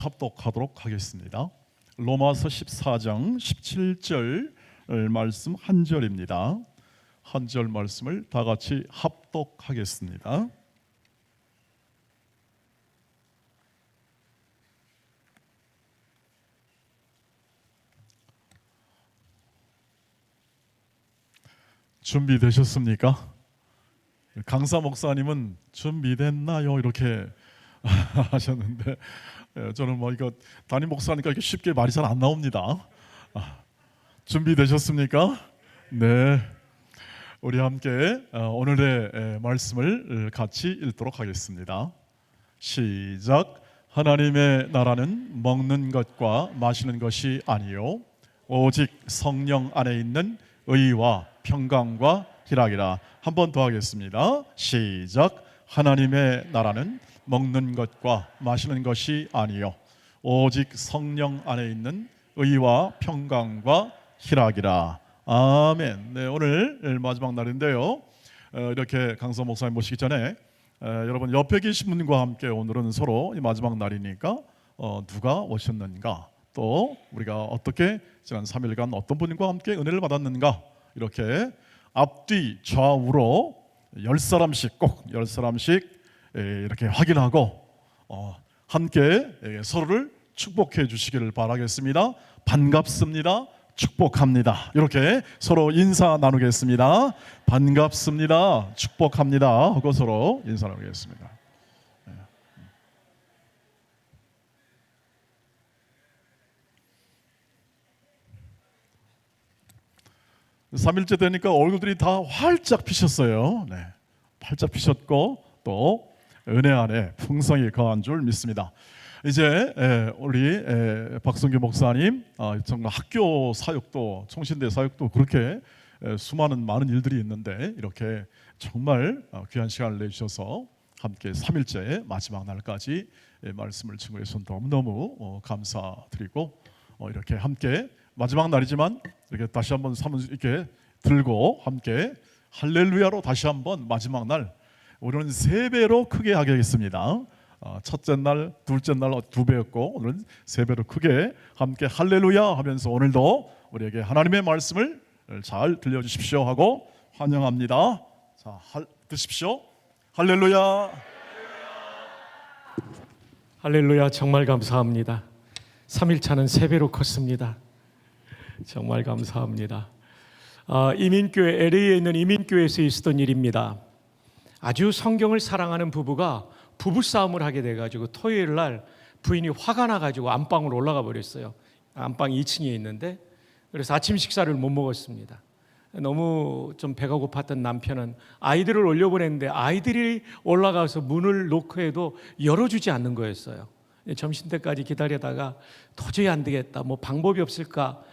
합독하도록 하겠습니다. 로마서 14장 17절 말씀 한 절입니다. 한 절 말씀을 다 같이 합독하겠습니다. 준비되셨습니까? 강사 목사님은 준비됐나요? 이렇게 하셨는데 저는 이거 담임 목사니까 이렇게 쉽게 말이 잘 안 나옵니다. 준비되셨습니까? 네, 우리 함께 오늘의 말씀을 같이 읽도록 하겠습니다. 시작. 하나님의 나라는 먹는 것과 마시는 것이 아니요 오직 성령 안에 있는 의와 평강과 희락이라. 한 번 더 하겠습니다. 시작. 하나님의 나라는 먹는 것과 마시는 것이 아니요 오직 성령 안에 있는 의와 평강과 희락이라. 아멘. 네, 오늘 마지막 날인데요. 이렇게 강서 목사님 모시기 전에 여러분 옆에 계신 분과 함께 오늘은 서로 마지막 날이니까 누가 오셨는가, 또 우리가 어떻게 지난 3일간 어떤 분과 함께 은혜를 받았는가, 이렇게 앞뒤 좌우로 10사람씩 꼭 10사람씩 이렇게 확인하고 함께 서로를 축복해 주시기를 바라겠습니다. 반갑습니다. 축복합니다. 이렇게 서로 인사 나누겠습니다. 반갑습니다. 축복합니다 하고 서로 인사 나누겠습니다. 3일째 되니까 얼굴들이 다 활짝 피셨어요. 네, 활짝 피셨고 또 은혜 안에 풍성이 거한 줄 믿습니다. 이제 우리 박성규 목사님 정말 학교 사역도, 총신대 사역도 그렇게 많은 일들이 있는데 이렇게 정말 귀한 시간을 내주셔서 함께 3일째 마지막 날까지 말씀을 증거해서 너무너무 감사드리고 이렇게 함께 마지막 날이지만 이렇게 다시 한번 이렇게 들고 함께 할렐루야로 다시 한번 마지막 날 우리는 3배로 크게 하겠습니다. 첫째 날, 둘째 날 2배였고 오늘은 3배로 크게 함께 할렐루야 하면서 오늘도 우리에게 하나님의 말씀을 잘 들려주십시오 하고 환영합니다. 자, 드십시오. 할렐루야. 할렐루야. 정말 감사합니다. 3일차는 3배로 컸습니다. 정말 감사합니다. 이민교회, LA에 있는 이민교회에서 있었던 일입니다. 아주 성경을 사랑하는 부부가 부부싸움을 하게 돼가지고 토요일 날 부인이 화가 나가지고 안방으로 올라가 버렸어요. 안방 2층에 있는데, 그래서 아침 식사를 못 먹었습니다. 너무 좀 배가 고팠던 남편은 아이들을 올려보냈는데 아이들이 올라가서 문을 놓고 해도 열어주지 않는 거였어요. 점심때까지 기다리다가 도저히 안 되겠다, 뭐 방법이 없을까,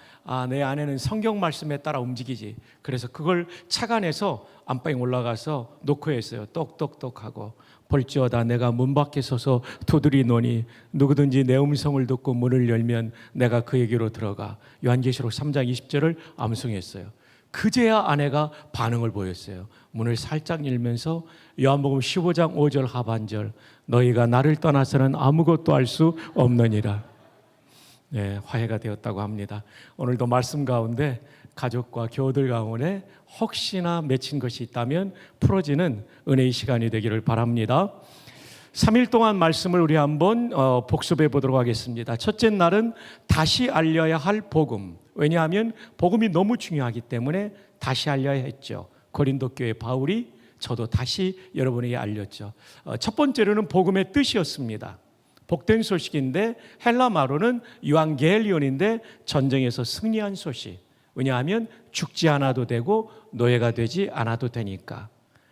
내 아내는 성경 말씀에 따라 움직이지. 그래서 그걸 착안해서 안방에 올라가서 노크했어요. 똑똑똑하고 볼지어다 내가 문 밖에 서서 두드리노니 누구든지 내 음성을 듣고 문을 열면 내가 그에게로 들어가. 요한계시록 3장 20절을 암송했어요. 그제야 아내가 반응을 보였어요. 문을 살짝 열면서 요한복음 15장 5절 하반절, 너희가 나를 떠나서는 아무것도 할 수 없느니라. 네, 화해가 되었다고 합니다. 오늘도 말씀 가운데 가족과 교우들 가운데 혹시나 맺힌 것이 있다면 풀어지는 은혜의 시간이 되기를 바랍니다. 3일 동안 말씀을 우리 한번 복습해 보도록 하겠습니다. 첫째 날은 다시 알려야 할 복음. 왜냐하면 복음이 너무 중요하기 때문에 다시 알려야 했죠. 고린도 교회 바울이 저도 다시 여러분에게 알렸죠. 첫 번째로는 복음의 뜻이었습니다. 복된 소식인데 헬라말로는 유앙겔리온인데 전쟁에서 승리한 소식. 왜냐하면 죽지 않아도 되고 노예가 되지 않아도 되니까.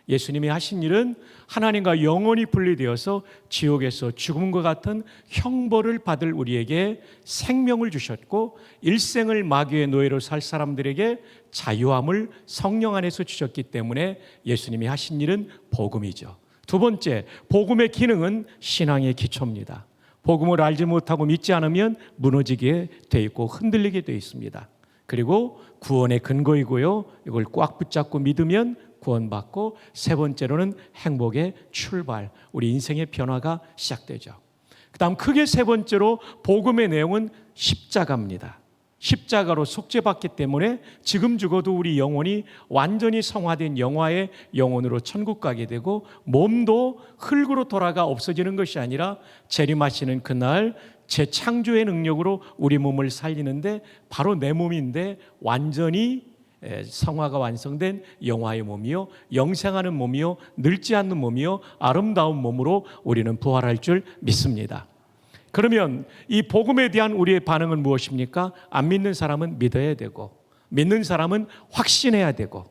예수님이 하신 일은 하나님과 영원히 분리되어서 지옥에서 죽음과 같은 형벌을 받을 우리에게 생명을 주셨고, 일생을 마귀의 노예로 살 사람들에게 자유함을 성령 안에서 주셨기 때문에 예수님이 하신 일은 복음이죠. 두 번째, 복음의 기능은 신앙의 기초입니다. 복음을 알지 못하고 믿지 않으면 무너지게 돼 있고 흔들리게 돼 있습니다. 그리고 구원의 근거이고요, 이걸 꽉 붙잡고 믿으면 구원받고, 세 번째로는 행복의 출발, 우리 인생의 변화가 시작되죠. 그다음 크게 세 번째로 복음의 내용은 십자가입니다. 십자가로 속죄받기 때문에 지금 죽어도 우리 영혼이 완전히 성화된 영화의 영혼으로 천국 가게 되고, 몸도 흙으로 돌아가 없어지는 것이 아니라 재림하시는 그날 재창조의 능력으로 우리 몸을 살리는데, 바로 내 몸인데 완전히 성화가 완성된 영화의 몸이요, 영생하는 몸이요, 늙지 않는 몸이요, 아름다운 몸으로 우리는 부활할 줄 믿습니다. 그러면 이 복음에 대한 우리의 반응은 무엇입니까? 안 믿는 사람은 믿어야 되고, 믿는 사람은 확신해야 되고,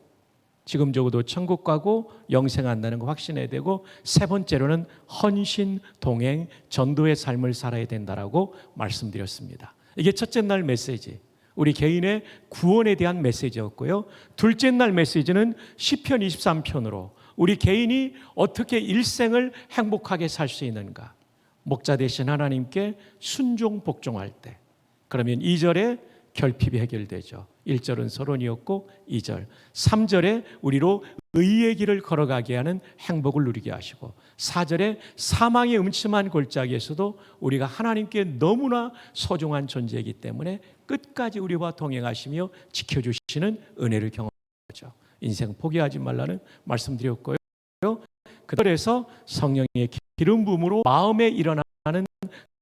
지금 적어도 천국 가고 영생한다는 거 확신해야 되고, 세 번째로는 헌신, 동행, 전도의 삶을 살아야 된다라고 말씀드렸습니다. 이게 첫째 날 메시지, 우리 개인의 구원에 대한 메시지였고요. 둘째 날 메시지는 시편 23편으로 우리 개인이 어떻게 일생을 행복하게 살 수 있는가, 목자 되신 하나님께 순종 복종할 때, 그러면 2절에 결핍이 해결되죠. 1절은 서론이었고 2절, 3절에 우리로 의의 길을 걸어가게 하는 행복을 누리게 하시고, 4절에 사망의 음침한 골짜기에서도 우리가 하나님께 너무나 소중한 존재이기 때문에 끝까지 우리와 동행하시며 지켜주시는 은혜를 경험하죠. 인생 포기하지 말라는 말씀드렸고요. 그들에서 성령의 기름 부음으로 마음에 일어나는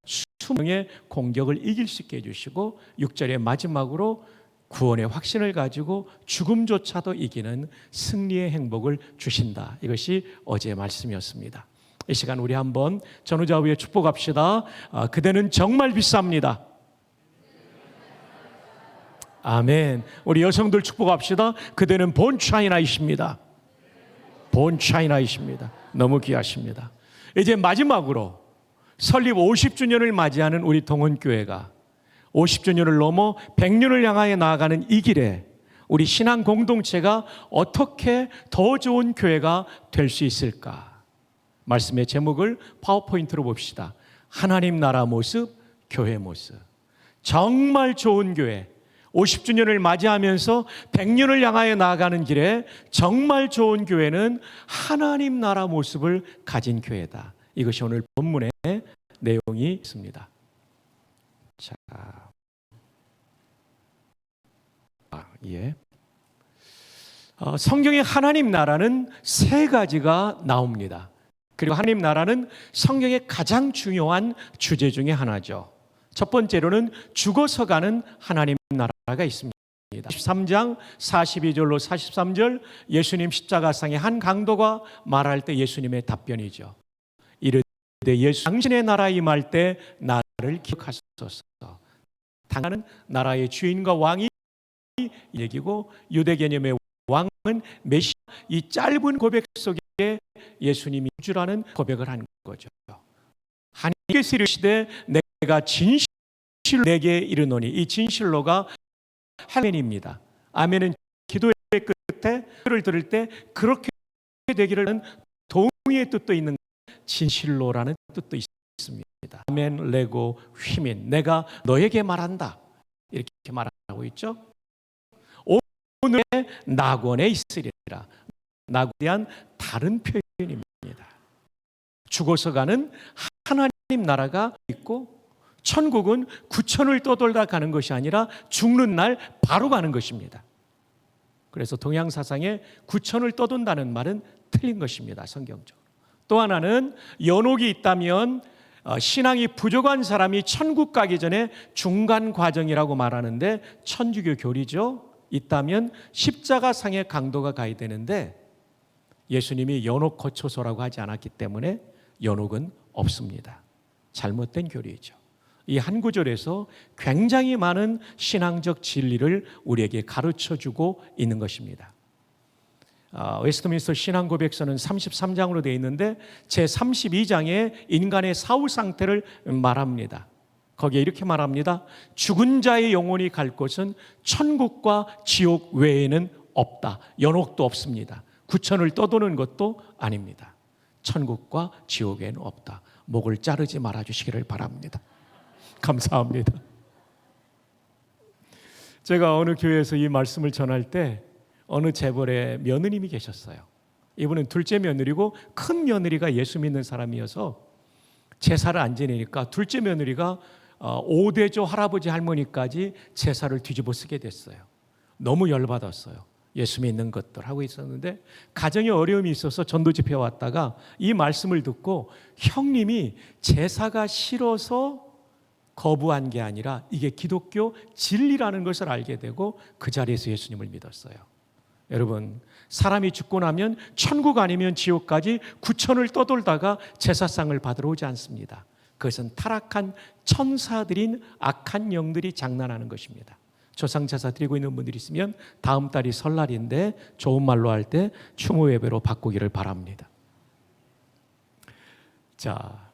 수명의 공격을 이길 수 있게 해주시고, 6절의 마지막으로 구원의 확신을 가지고 죽음조차도 이기는 승리의 행복을 주신다. 이것이 어제의 말씀이었습니다. 이 시간 우리 한번 전후좌우에 축복합시다. 그대는 정말 비쌉니다. 아멘. 우리 여성들 축복합시다. 그대는 본 차이나이십니다. 본 차이나이십니다. 너무 귀하십니다. 이제 마지막으로 설립 50주년을 맞이하는 우리 동원교회가 50주년을 넘어 100년을 향하여 나아가는 이 길에 우리 신앙 공동체가 어떻게 더 좋은 교회가 될 수 있을까? 말씀의 제목을 파워포인트로 봅시다. 하나님 나라 모습, 교회 모습. 정말 좋은 교회, 50주년을 맞이하면서 100년을 향하여 나아가는 길에 정말 좋은 교회는 하나님 나라 모습을 가진 교회다. 이것이 오늘 본문의 내용이 있습니다. 자, 성경에 하나님 나라는 세 가지가 나옵니다. 그리고 하나님 나라는 성경의 가장 중요한 주제 중에 하나죠. 첫 번째로는 죽어서 가는 하나님 나라가 있습니다. 13장 42절로 43절, 예수님 십자가상의 한 강도가 말할 때 예수님의 답변이죠. 이르되 예수 당신의 나라 임할 때 나를 기억하소서. 당하는 나라의 주인과 왕이 얘기고, 유대 개념의 왕은 메시아. 이 짧은 고백 속에 예수님이 주라는 고백을 한 거죠. 하나님께서 이르시되 내가 진실로 내게 이르노니, 이 진실로가 아멘입니다. 아멘은 기도의 끝에 를 들을 때 그렇게 되기를 하는 동의의 뜻도 있는 진실로라는 뜻도 있습니다. 아멘 레고 휘민, 내가 너에게 말한다, 이렇게 말하고 있죠. 오늘의 낙원에 있으리라. 낙원에 대한 다른 표현입니다. 죽어서 가는 하나님 나라가 있고, 천국은 구천을 떠돌다 가는 것이 아니라 죽는 날 바로 가는 것입니다. 그래서 동양 사상에 구천을 떠돈다는 말은 틀린 것입니다, 성경적으로. 또 하나는 연옥이 있다면 신앙이 부족한 사람이 천국 가기 전에 중간 과정이라고 말하는데, 천주교 교리죠. 있다면 십자가상의 강도가 가야 되는데 예수님이 연옥 거처소라고 하지 않았기 때문에 연옥은 없습니다. 잘못된 교리이죠. 이 한 구절에서 굉장히 많은 신앙적 진리를 우리에게 가르쳐주고 있는 것입니다. 웨스트민스터 신앙고백서는 33장으로 되어 있는데 제32장에 인간의 사후 상태를 말합니다. 거기에 이렇게 말합니다. 죽은 자의 영혼이 갈 곳은 천국과 지옥 외에는 없다. 연옥도 없습니다. 구천을 떠도는 것도 아닙니다. 천국과 지옥에는 없다. 목을 자르지 말아주시기를 바랍니다. 감사합니다. 제가 어느 교회에서 이 말씀을 전할 때 어느 재벌의 며느님이 계셨어요. 이분은 둘째 며느리고 큰 며느리가 예수 믿는 사람이어서 제사를 안 지내니까 둘째 며느리가 5대조 할아버지 할머니까지 제사를 뒤집어 쓰게 됐어요. 너무 열받았어요. 예수 믿는 것들 하고 있었는데 가정에 어려움이 있어서 전도 집회 왔다가 이 말씀을 듣고 형님이 제사가 싫어서 거부한 게 아니라 이게 기독교 진리라는 것을 알게 되고 그 자리에서 예수님을 믿었어요. 여러분, 사람이 죽고 나면 천국 아니면 지옥까지 구천을 떠돌다가 제사상을 받으러 오지 않습니다. 그것은 타락한 천사들인 악한 영들이 장난하는 것입니다. 조상제사 드리고 있는 분들이 있으면 다음 달이 설날인데 좋은 말로 할 때 추모 예배로 바꾸기를 바랍니다. 자,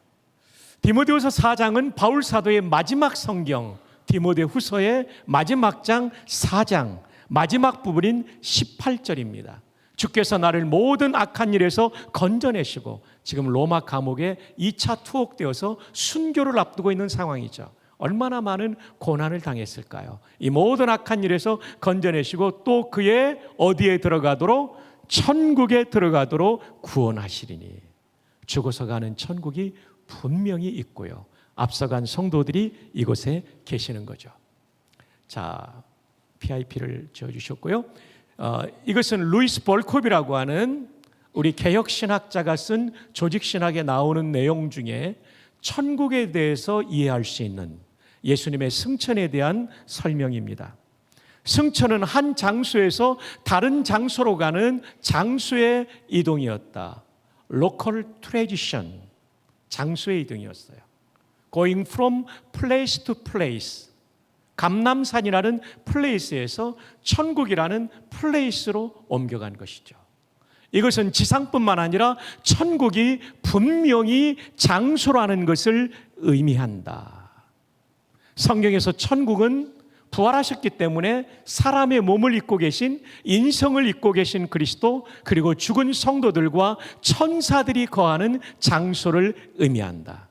디모데후서 4장은 바울 사도의 마지막 성경, 디모데후서의 마지막 장 4장 마지막 부분인 18절입니다. 주께서 나를 모든 악한 일에서 건져내시고 지금 로마 감옥에 2차 투옥되어서 순교를 앞두고 있는 상황이죠. 얼마나 많은 고난을 당했을까요? 이 모든 악한 일에서 건져내시고 또 그의 어디에 들어가도록? 천국에 들어가도록 구원하시리니. 죽어서 가는 천국이 분명히 있고요. 앞서간 성도들이 이곳에 계시는 거죠. 자, PIP를 지어주셨고요. 이것은 루이스 볼콥이라고 하는 우리 개혁신학자가 쓴 조직신학에 나오는 내용 중에 천국에 대해서 이해할 수 있는 예수님의 승천에 대한 설명입니다. 승천은 한 장소에서 다른 장소로 가는 장소의 이동이었다. Local transition, 장소의 이동이었어요. Going from place to place. 감람산이라는 플레이스에서 천국이라는 플레이스로 옮겨간 것이죠. 이것은 지상뿐만 아니라 천국이 분명히 장소라는 것을 의미한다. 성경에서 천국은 부활하셨기 때문에 사람의 몸을 입고 계신, 인성을 입고 계신 그리스도, 그리고 죽은 성도들과 천사들이 거하는 장소를 의미한다.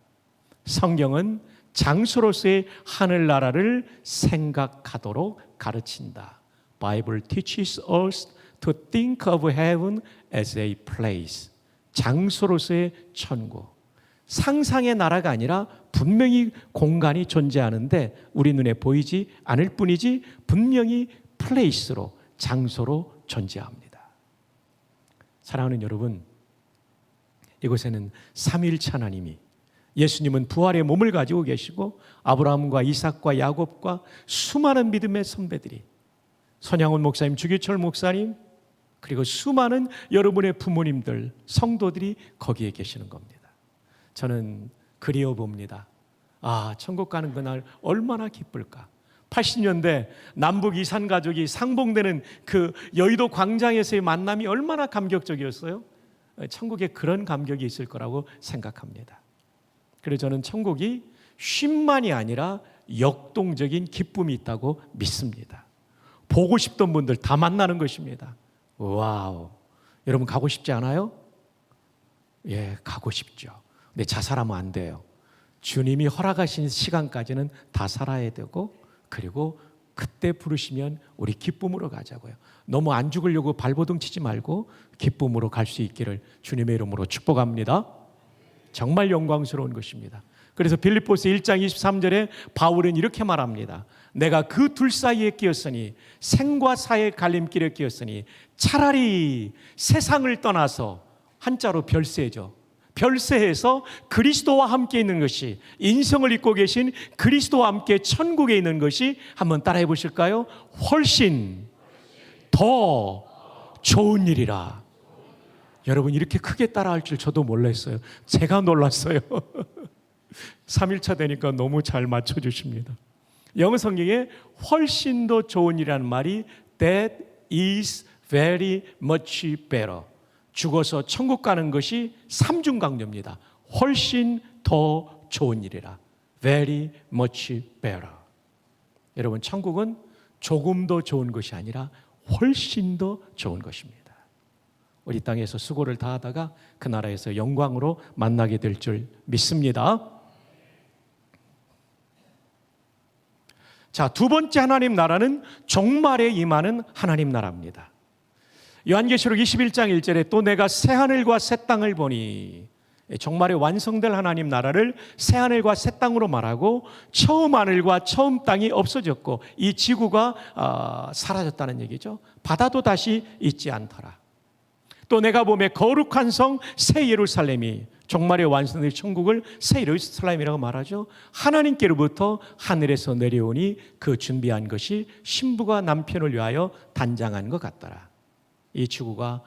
성경은 장소로서의 하늘나라를 생각하도록 가르친다. Bible teaches us to think of heaven as a place. 장소로서의 천국. 상상의 나라가 아니라 분명히 공간이 존재하는데 우리 눈에 보이지 않을 뿐이지 분명히 플레이스로, 장소로 존재합니다. 사랑하는 여러분, 이곳에는 삼위일체 하나님이, 예수님은 부활의 몸을 가지고 계시고 아브라함과 이삭과 야곱과 수많은 믿음의 선배들이, 손양훈 목사님, 주기철 목사님, 그리고 수많은 여러분의 부모님들, 성도들이 거기에 계시는 겁니다. 저는 그리워 봅니다. 아, 천국 가는 그날 얼마나 기쁠까. 80년대 남북 이산 가족이 상봉되는 그 여의도 광장에서의 만남이 얼마나 감격적이었어요. 천국에 그런 감격이 있을 거라고 생각합니다. 그래서 저는 천국이 쉼만이 아니라 역동적인 기쁨이 있다고 믿습니다. 보고 싶던 분들 다 만나는 것입니다. 와우. 여러분 가고 싶지 않아요? 예, 가고 싶죠. 근데 자살하면 안 돼요. 주님이 허락하신 시간까지는 다 살아야 되고, 그리고 그때 부르시면 우리 기쁨으로 가자고요. 너무 안 죽으려고 발버둥 치지 말고 기쁨으로 갈 수 있기를 주님의 이름으로 축복합니다. 정말 영광스러운 것입니다. 그래서 빌립보서 1장 23절에 바울은 이렇게 말합니다. 내가 그 둘 사이에 끼었으니, 생과 사의 갈림길에 끼었으니 차라리 세상을 떠나서, 한자로 별세죠, 별세해서 그리스도와 함께 있는 것이, 인성을 입고 계신 그리스도와 함께 천국에 있는 것이, 한번 따라해 보실까요? 훨씬 더 좋은 일이라. 여러분 이렇게 크게 따라할 줄 저도 몰랐어요. 제가 놀랐어요. 3일차 되니까 너무 잘 맞춰주십니다. 영어 성경에 훨씬 더 좋은 일이라는 말이 That is very much better. 죽어서 천국 가는 것이 삼중 강조입니다. 훨씬 더 좋은 일이라. Very much better. 여러분 천국은 조금 더 좋은 것이 아니라 훨씬 더 좋은 것입니다. 우리 땅에서 수고를 다하다가 그 나라에서 영광으로 만나게 될 줄 믿습니다. 자, 두 번째 하나님 나라는 종말에 임하는 하나님 나라입니다. 요한계시록 21장 1절에 또 내가 새 하늘과 새 땅을 보니, 정말에 완성될 하나님 나라를 새 하늘과 새 땅으로 말하고, 처음 하늘과 처음 땅이 없어졌고 이 지구가 사라졌다는 얘기죠. 바다도 다시 있지 않더라. 또 내가 보매 거룩한 성 새 예루살렘이, 종말의 완성될 천국을 새 예루살렘이라고 말하죠. 하나님께로부터 하늘에서 내려오니 그 준비한 것이 신부가 남편을 위하여 단장한 것 같더라. 이 지구가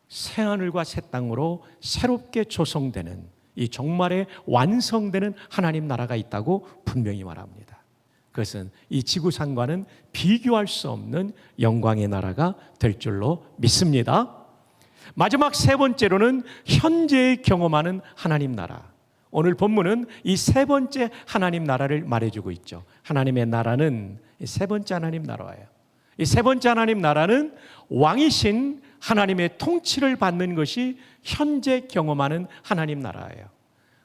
새 하늘과 새 땅으로 새롭게 조성되는, 이 종말에 완성되는 하나님 나라가 있다고 분명히 말합니다. 그것은 이 지구상과는 비교할 수 없는 영광의 나라가 될 줄로 믿습니다. 마지막 세 번째로는 현재에 경험하는 하나님 나라. 오늘 본문은 이 세 번째 하나님 나라를 말해주고 있죠. 하나님의 나라는 세 번째 하나님 나라예요. 이 세 번째 하나님 나라는 왕이신 하나님의 통치를 받는 것이 현재 경험하는 하나님 나라예요.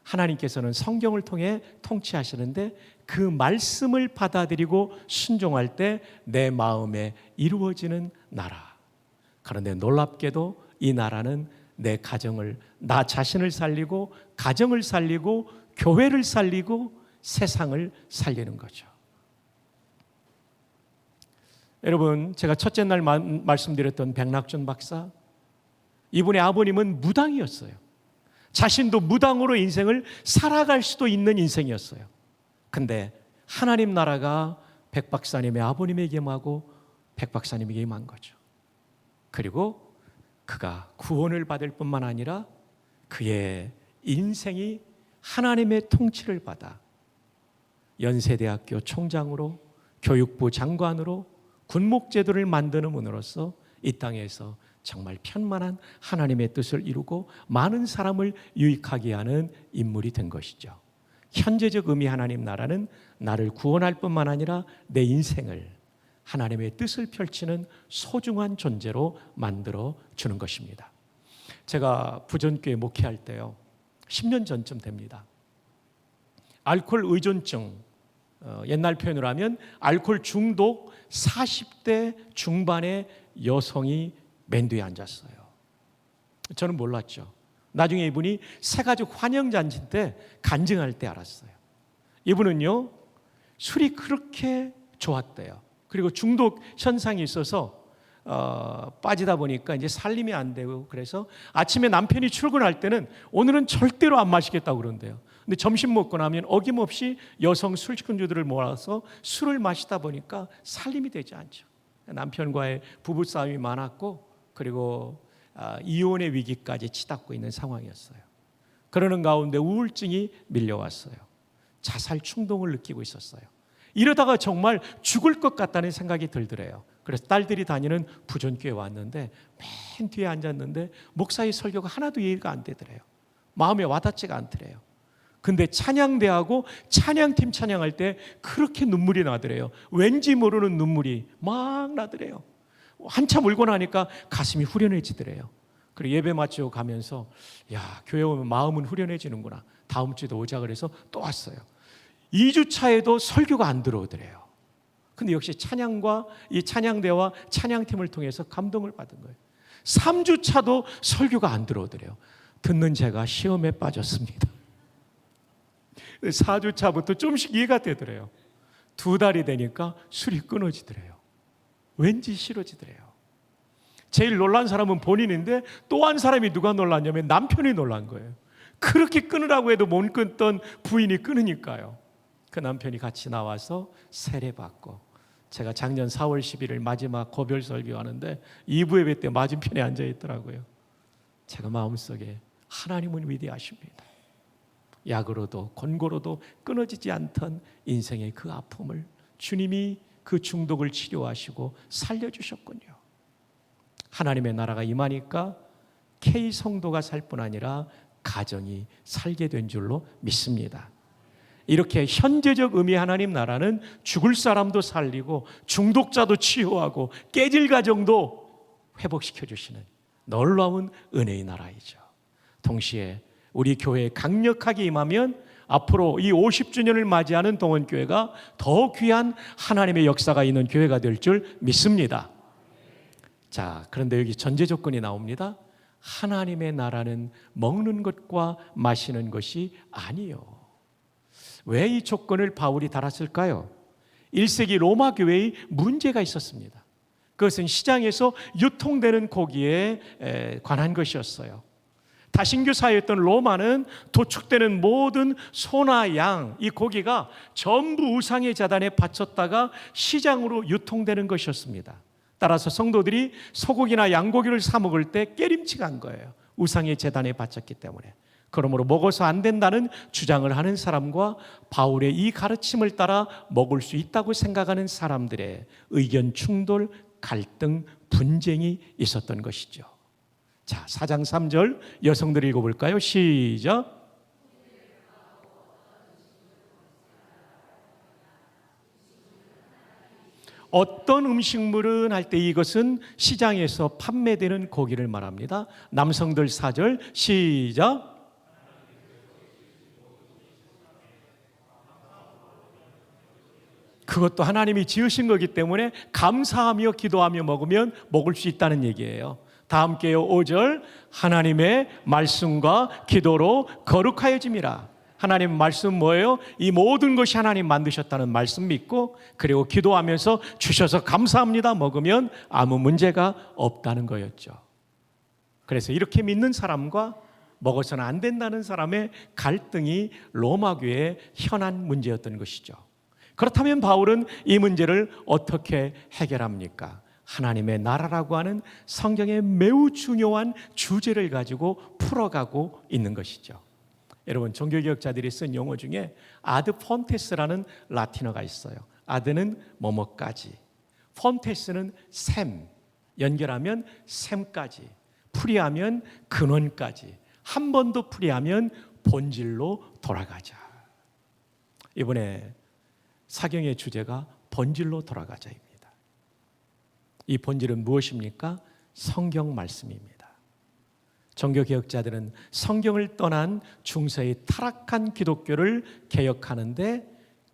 하나님께서는 성경을 통해 통치하시는데 그 말씀을 받아들이고 순종할 때 내 마음에 이루어지는 나라. 그런데 놀랍게도 이 나라는 내 가정을, 나 자신을 살리고 가정을 살리고 교회를 살리고 세상을 살리는 거죠. 여러분, 제가 첫째 날 말씀드렸던 백낙준 박사, 이분의 아버님은 무당이었어요. 자신도 무당으로 인생을 살아갈 수도 있는 인생이었어요. 근데 하나님 나라가 백 박사님의 아버님에게 임하고 백 박사님에게 임한 거죠. 그리고 그가 구원을 받을 뿐만 아니라 그의 인생이 하나님의 통치를 받아 연세대학교 총장으로, 교육부 장관으로 군목제도를 만드는으로써 이 땅에서 정말 편만한 하나님의 뜻을 이루고 많은 사람을 유익하게 하는 인물이 된 것이죠. 현재적 의미 하나님 나라는 나를 구원할 뿐만 아니라 내 인생을 하나님의 뜻을 펼치는 소중한 존재로 만들어 주는 것입니다. 제가 부전교회 목회할 때요, 10년 전쯤 됩니다. 알코올 의존증, 옛날 표현으로 하면 알코올 중독 40대 중반의 여성이 맨 뒤에 앉았어요. 저는 몰랐죠. 나중에 이분이 새가족 환영잔치 때 간증할 때 알았어요. 이분은요, 술이 그렇게 좋았대요. 그리고 중독 현상이 있어서 빠지다 보니까 이제 살림이 안 되고, 그래서 아침에 남편이 출근할 때는 오늘은 절대로 안 마시겠다고 그런대요. 근데 점심 먹고 나면 어김없이 여성 술꾼주들을 모아서 술을 마시다 보니까 살림이 되지 않죠. 남편과의 부부싸움이 많았고, 그리고 이혼의 위기까지 치닫고 있는 상황이었어요. 그러는 가운데 우울증이 밀려왔어요. 자살 충동을 느끼고 있었어요. 이러다가 정말 죽을 것 같다는 생각이 들더래요. 그래서 딸들이 다니는 부전교회 왔는데 맨 뒤에 앉았는데 목사의 설교가 하나도 이해가 안 되더래요. 마음에 와닿지가 않더래요. 근데 찬양대하고 찬양팀 찬양할 때 그렇게 눈물이 나더래요. 왠지 모르는 눈물이 막 나더래요. 한참 울고 나니까 가슴이 후련해지더래요. 그리고 예배 마치고 가면서, 야, 교회 오면 마음은 후련해지는구나, 다음 주에도 오자 그래서 또 왔어요. 2주 차에도 설교가 안 들어오더래요. 근데 역시 찬양과 이 찬양대와 찬양팀을 통해서 감동을 받은 거예요. 3주 차도 설교가 안 들어오더래요. 듣는 제가 시험에 빠졌습니다. 4주 차부터 좀씩 이해가 되더래요. 2달이 되니까 술이 끊어지더래요. 왠지 싫어지더래요. 제일 놀란 사람은 본인인데 또 한 사람이 누가 놀랐냐면 남편이 놀란 거예요. 그렇게 끊으라고 해도 못 끊던 부인이 끊으니까요. 그 남편이 같이 나와서 세례받고, 제가 작년 4월 11일 마지막 고별 설교하는데 2부 예배 때 맞은편에 앉아 있더라고요. 제가 마음속에 하나님은 위대하십니다. 약으로도 권고로도 끊어지지 않던 인생의 그 아픔을 주님이 그 중독을 치료하시고 살려주셨군요. 하나님의 나라가 임하니까 K 성도가 살 뿐 아니라 가정이 살게 된 줄로 믿습니다. 이렇게 현재적 의미 하나님 나라는 죽을 사람도 살리고 중독자도 치유하고 깨질 가정도 회복시켜 주시는 놀라운 은혜의 나라이죠. 동시에 우리 교회에 강력하게 임하면 앞으로 이 50주년을 맞이하는 동원교회가 더 귀한 하나님의 역사가 있는 교회가 될 줄 믿습니다. 자, 그런데 여기 전제 조건이 나옵니다. 하나님의 나라는 먹는 것과 마시는 것이 아니요. 왜 이 조건을 바울이 달았을까요? 1세기 로마 교회의 문제가 있었습니다. 그것은 시장에서 유통되는 고기에 관한 것이었어요. 다신교 사회였던 로마는 도축되는 모든 소나 양, 이 고기가 전부 우상의 제단에 바쳤다가 시장으로 유통되는 것이었습니다. 따라서 성도들이 소고기나 양고기를 사 먹을 때 깨림칙 한 거예요. 우상의 제단에 바쳤기 때문에. 그러므로 먹어서 안 된다는 주장을 하는 사람과 바울의 이 가르침을 따라 먹을 수 있다고 생각하는 사람들의 의견 충돌, 갈등, 분쟁이 있었던 것이죠. 자, 4장 3절 여성들 읽어볼까요? 시작. 어떤 음식물은 할 때 이것은 시장에서 판매되는 고기를 말합니다. 남성들 4절 시작. 그것도 하나님이 지으신 거기 때문에 감사하며 기도하며 먹으면 먹을 수 있다는 얘기예요. 다 함께요. 5절 하나님의 말씀과 기도로 거룩하여짐이라. 하나님 말씀 뭐예요? 이 모든 것이 하나님 만드셨다는 말씀 믿고 그리고 기도하면서 주셔서 감사합니다 먹으면 아무 문제가 없다는 거였죠. 그래서 이렇게 믿는 사람과 먹어서는 안 된다는 사람의 갈등이 로마 교회의 현안 문제였던 것이죠. 그렇다면 바울은 이 문제를 어떻게 해결합니까? 하나님의 나라라고 하는 성경의 매우 중요한 주제를 가지고 풀어가고 있는 것이죠. 여러분, 종교개혁자들이 쓴 용어 중에 아드 폰테스라는 라틴어가 있어요. 아드는 뭐뭐까지, 폰테스는 샘, 연결하면 샘까지, 풀이하면 근원까지, 한 번 더 풀이하면 본질로 돌아가자. 이번에 사경의 주제가 본질로 돌아가자입니다. 이 본질은 무엇입니까? 성경 말씀입니다. 종교개혁자들은 성경을 떠난 중세의 타락한 기독교를 개혁하는데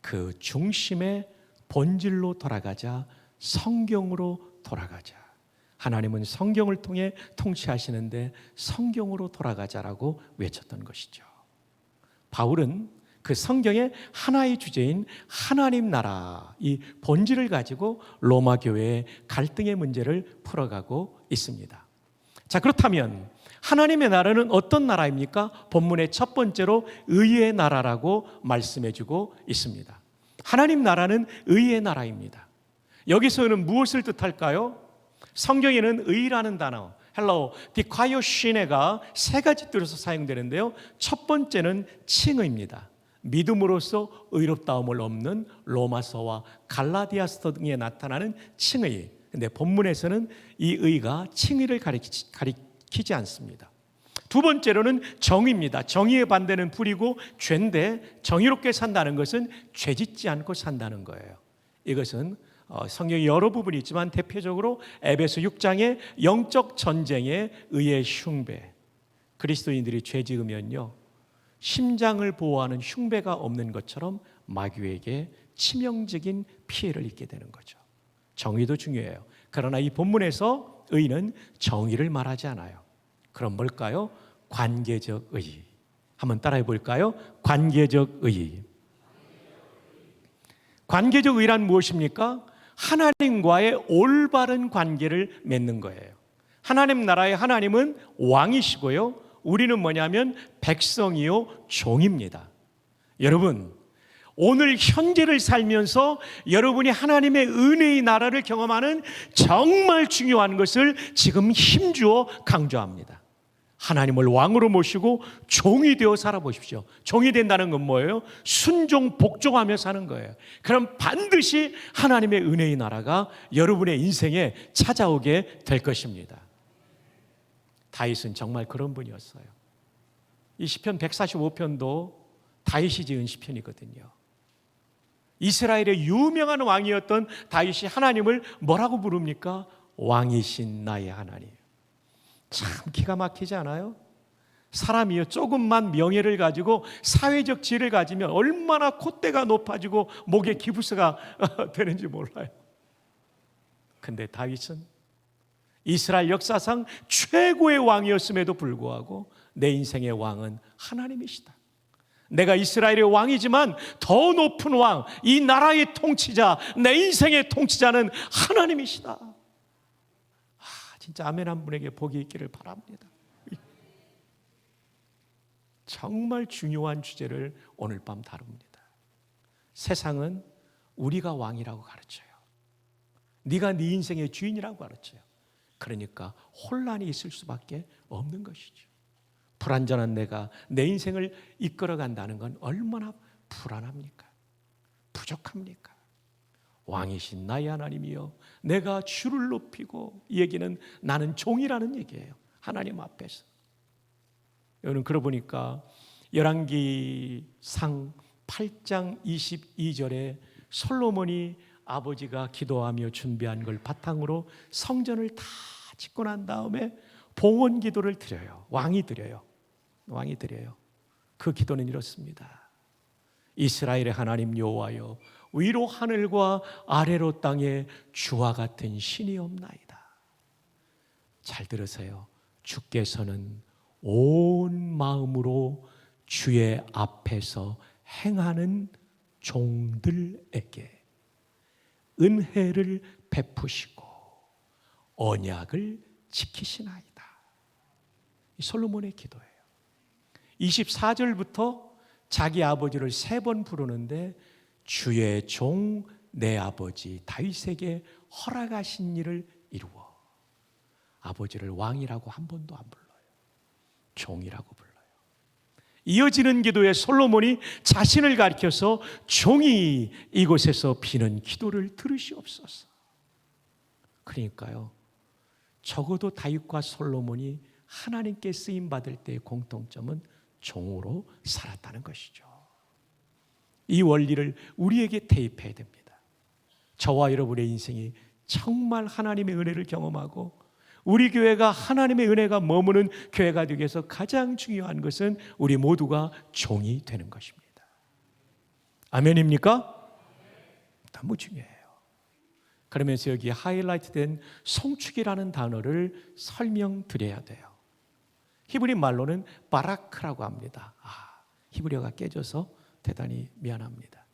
그 중심의 본질로 돌아가자, 성경으로 돌아가자. 하나님은 성경을 통해 통치하시는데 성경으로 돌아가자라고 외쳤던 것이죠. 바울은 그 성경의 하나의 주제인 하나님 나라, 이 본질을 가지고 로마 교회의 갈등의 문제를 풀어가고 있습니다. 자, 그렇다면 하나님의 나라는 어떤 나라입니까? 본문의 첫 번째로 의의 나라라고 말씀해주고 있습니다. 하나님 나라는 의의 나라입니다. 여기서는 무엇을 뜻할까요? 성경에는 의라는 단어, 헬라어 디카이오시네가 세 가지 뜻으로 사용되는데요. 첫 번째는 칭의입니다. 믿음으로써 의롭다움을 얻는 로마서와 갈라디아서 등에 나타나는 칭의. 근데 본문에서는 이 의가 칭의를 가리키지 않습니다. 두 번째로는 정의입니다. 정의의 반대는 불이고 죄인데 정의롭게 산다는 것은 죄짓지 않고 산다는 거예요. 이것은 성경의 여러 부분이 있지만 대표적으로 에베소 6장의 영적 전쟁의 의의 흉배. 그리스도인들이 죄 지으면요, 심장을 보호하는 흉배가 없는 것처럼 마귀에게 치명적인 피해를 입게 되는 거죠. 정의도 중요해요. 그러나 이 본문에서 의는 정의를 말하지 않아요. 그럼 뭘까요? 관계적 의. 한번 따라해 볼까요? 관계적 의. 관계적 의란 무엇입니까? 하나님과의 올바른 관계를 맺는 거예요. 하나님 나라의 하나님은 왕이시고요, 우리는 뭐냐면 백성이요 종입니다. 여러분, 오늘 현재를 살면서 여러분이 하나님의 은혜의 나라를 경험하는 정말 중요한 것을 지금 힘주어 강조합니다. 하나님을 왕으로 모시고 종이 되어 살아보십시오. 종이 된다는 건 뭐예요? 순종, 복종하며 사는 거예요. 그럼 반드시 하나님의 은혜의 나라가 여러분의 인생에 찾아오게 될 것입니다. 다윗은 정말 그런 분이었어요. 이 시편 145편도 다윗이 지은 시편이거든요. 이스라엘의 유명한 왕이었던 다윗이 하나님을 뭐라고 부릅니까? 왕이신 나의 하나님. 참 기가 막히지 않아요? 사람이요, 조금만 명예를 가지고 사회적 지위를 가지면 얼마나 콧대가 높아지고 목에 기부스가 되는지 몰라요. 근데 다윗은 이스라엘 역사상 최고의 왕이었음에도 불구하고 내 인생의 왕은 하나님이시다. 내가 이스라엘의 왕이지만 더 높은 왕, 이 나라의 통치자, 내 인생의 통치자는 하나님이시다. 진짜 아멘 한 분에게 복이 있기를 바랍니다. 정말 중요한 주제를 오늘 밤 다룹니다. 세상은 우리가 왕이라고 가르쳐요. 네가 네 인생의 주인이라고 가르쳐요. 그러니까 혼란이 있을 수밖에 없는 것이죠. 불완전한 내가 내 인생을 이끌어간다는 건 얼마나 불안합니까? 부족합니까? 왕이신 나의 하나님이여, 내가 주를 높이고, 이 얘기는 나는 종이라는 얘기예요. 하나님 앞에서. 여러분, 그러고 보니까 열왕기상 8장 22절에 솔로몬이 아버지가 기도하며 준비한 걸 바탕으로 성전을 다 짓고 난 다음에 봉헌 기도를 드려요. 왕이 드려요. 그 기도는 이렇습니다. 이스라엘의 하나님 여호와여, 위로 하늘과 아래로 땅에 주와 같은 신이 없나이다. 잘 들으세요. 주께서는 온 마음으로 주의 앞에서 행하는 종들에게 은혜를 베푸시고 언약을 지키시나이다. 이 솔로몬의 기도예요. 24절부터 자기 아버지를 3번 부르는데 주의 종 내 아버지 다윗에게 허락하신 일을 이루어. 아버지를 왕이라고 한 번도 안 불러요. 종이라고 불러요. 이어지는 기도에 솔로몬이 자신을 가리켜서 종이 이곳에서 비는 기도를 들으시옵소서. 그러니까요, 적어도 다윗과 솔로몬이 하나님께 쓰임 받을 때의 공통점은 종으로 살았다는 것이죠. 이 원리를 우리에게 대입해야 됩니다. 저와 여러분의 인생이 정말 하나님의 은혜를 경험하고 우리 교회가 하나님의 은혜가 머무는 교회가 되기 위해서 가장 중요한 것은 우리 모두가 종이 되는 것입니다. 아멘입니까? 너무 중요해요. 그러면서 여기 하이라이트된 송축이라는 단어를 설명드려야 돼요. 히브리 말로는 바라크라고 합니다. 히브리어가 깨져서 대단히 미안합니다.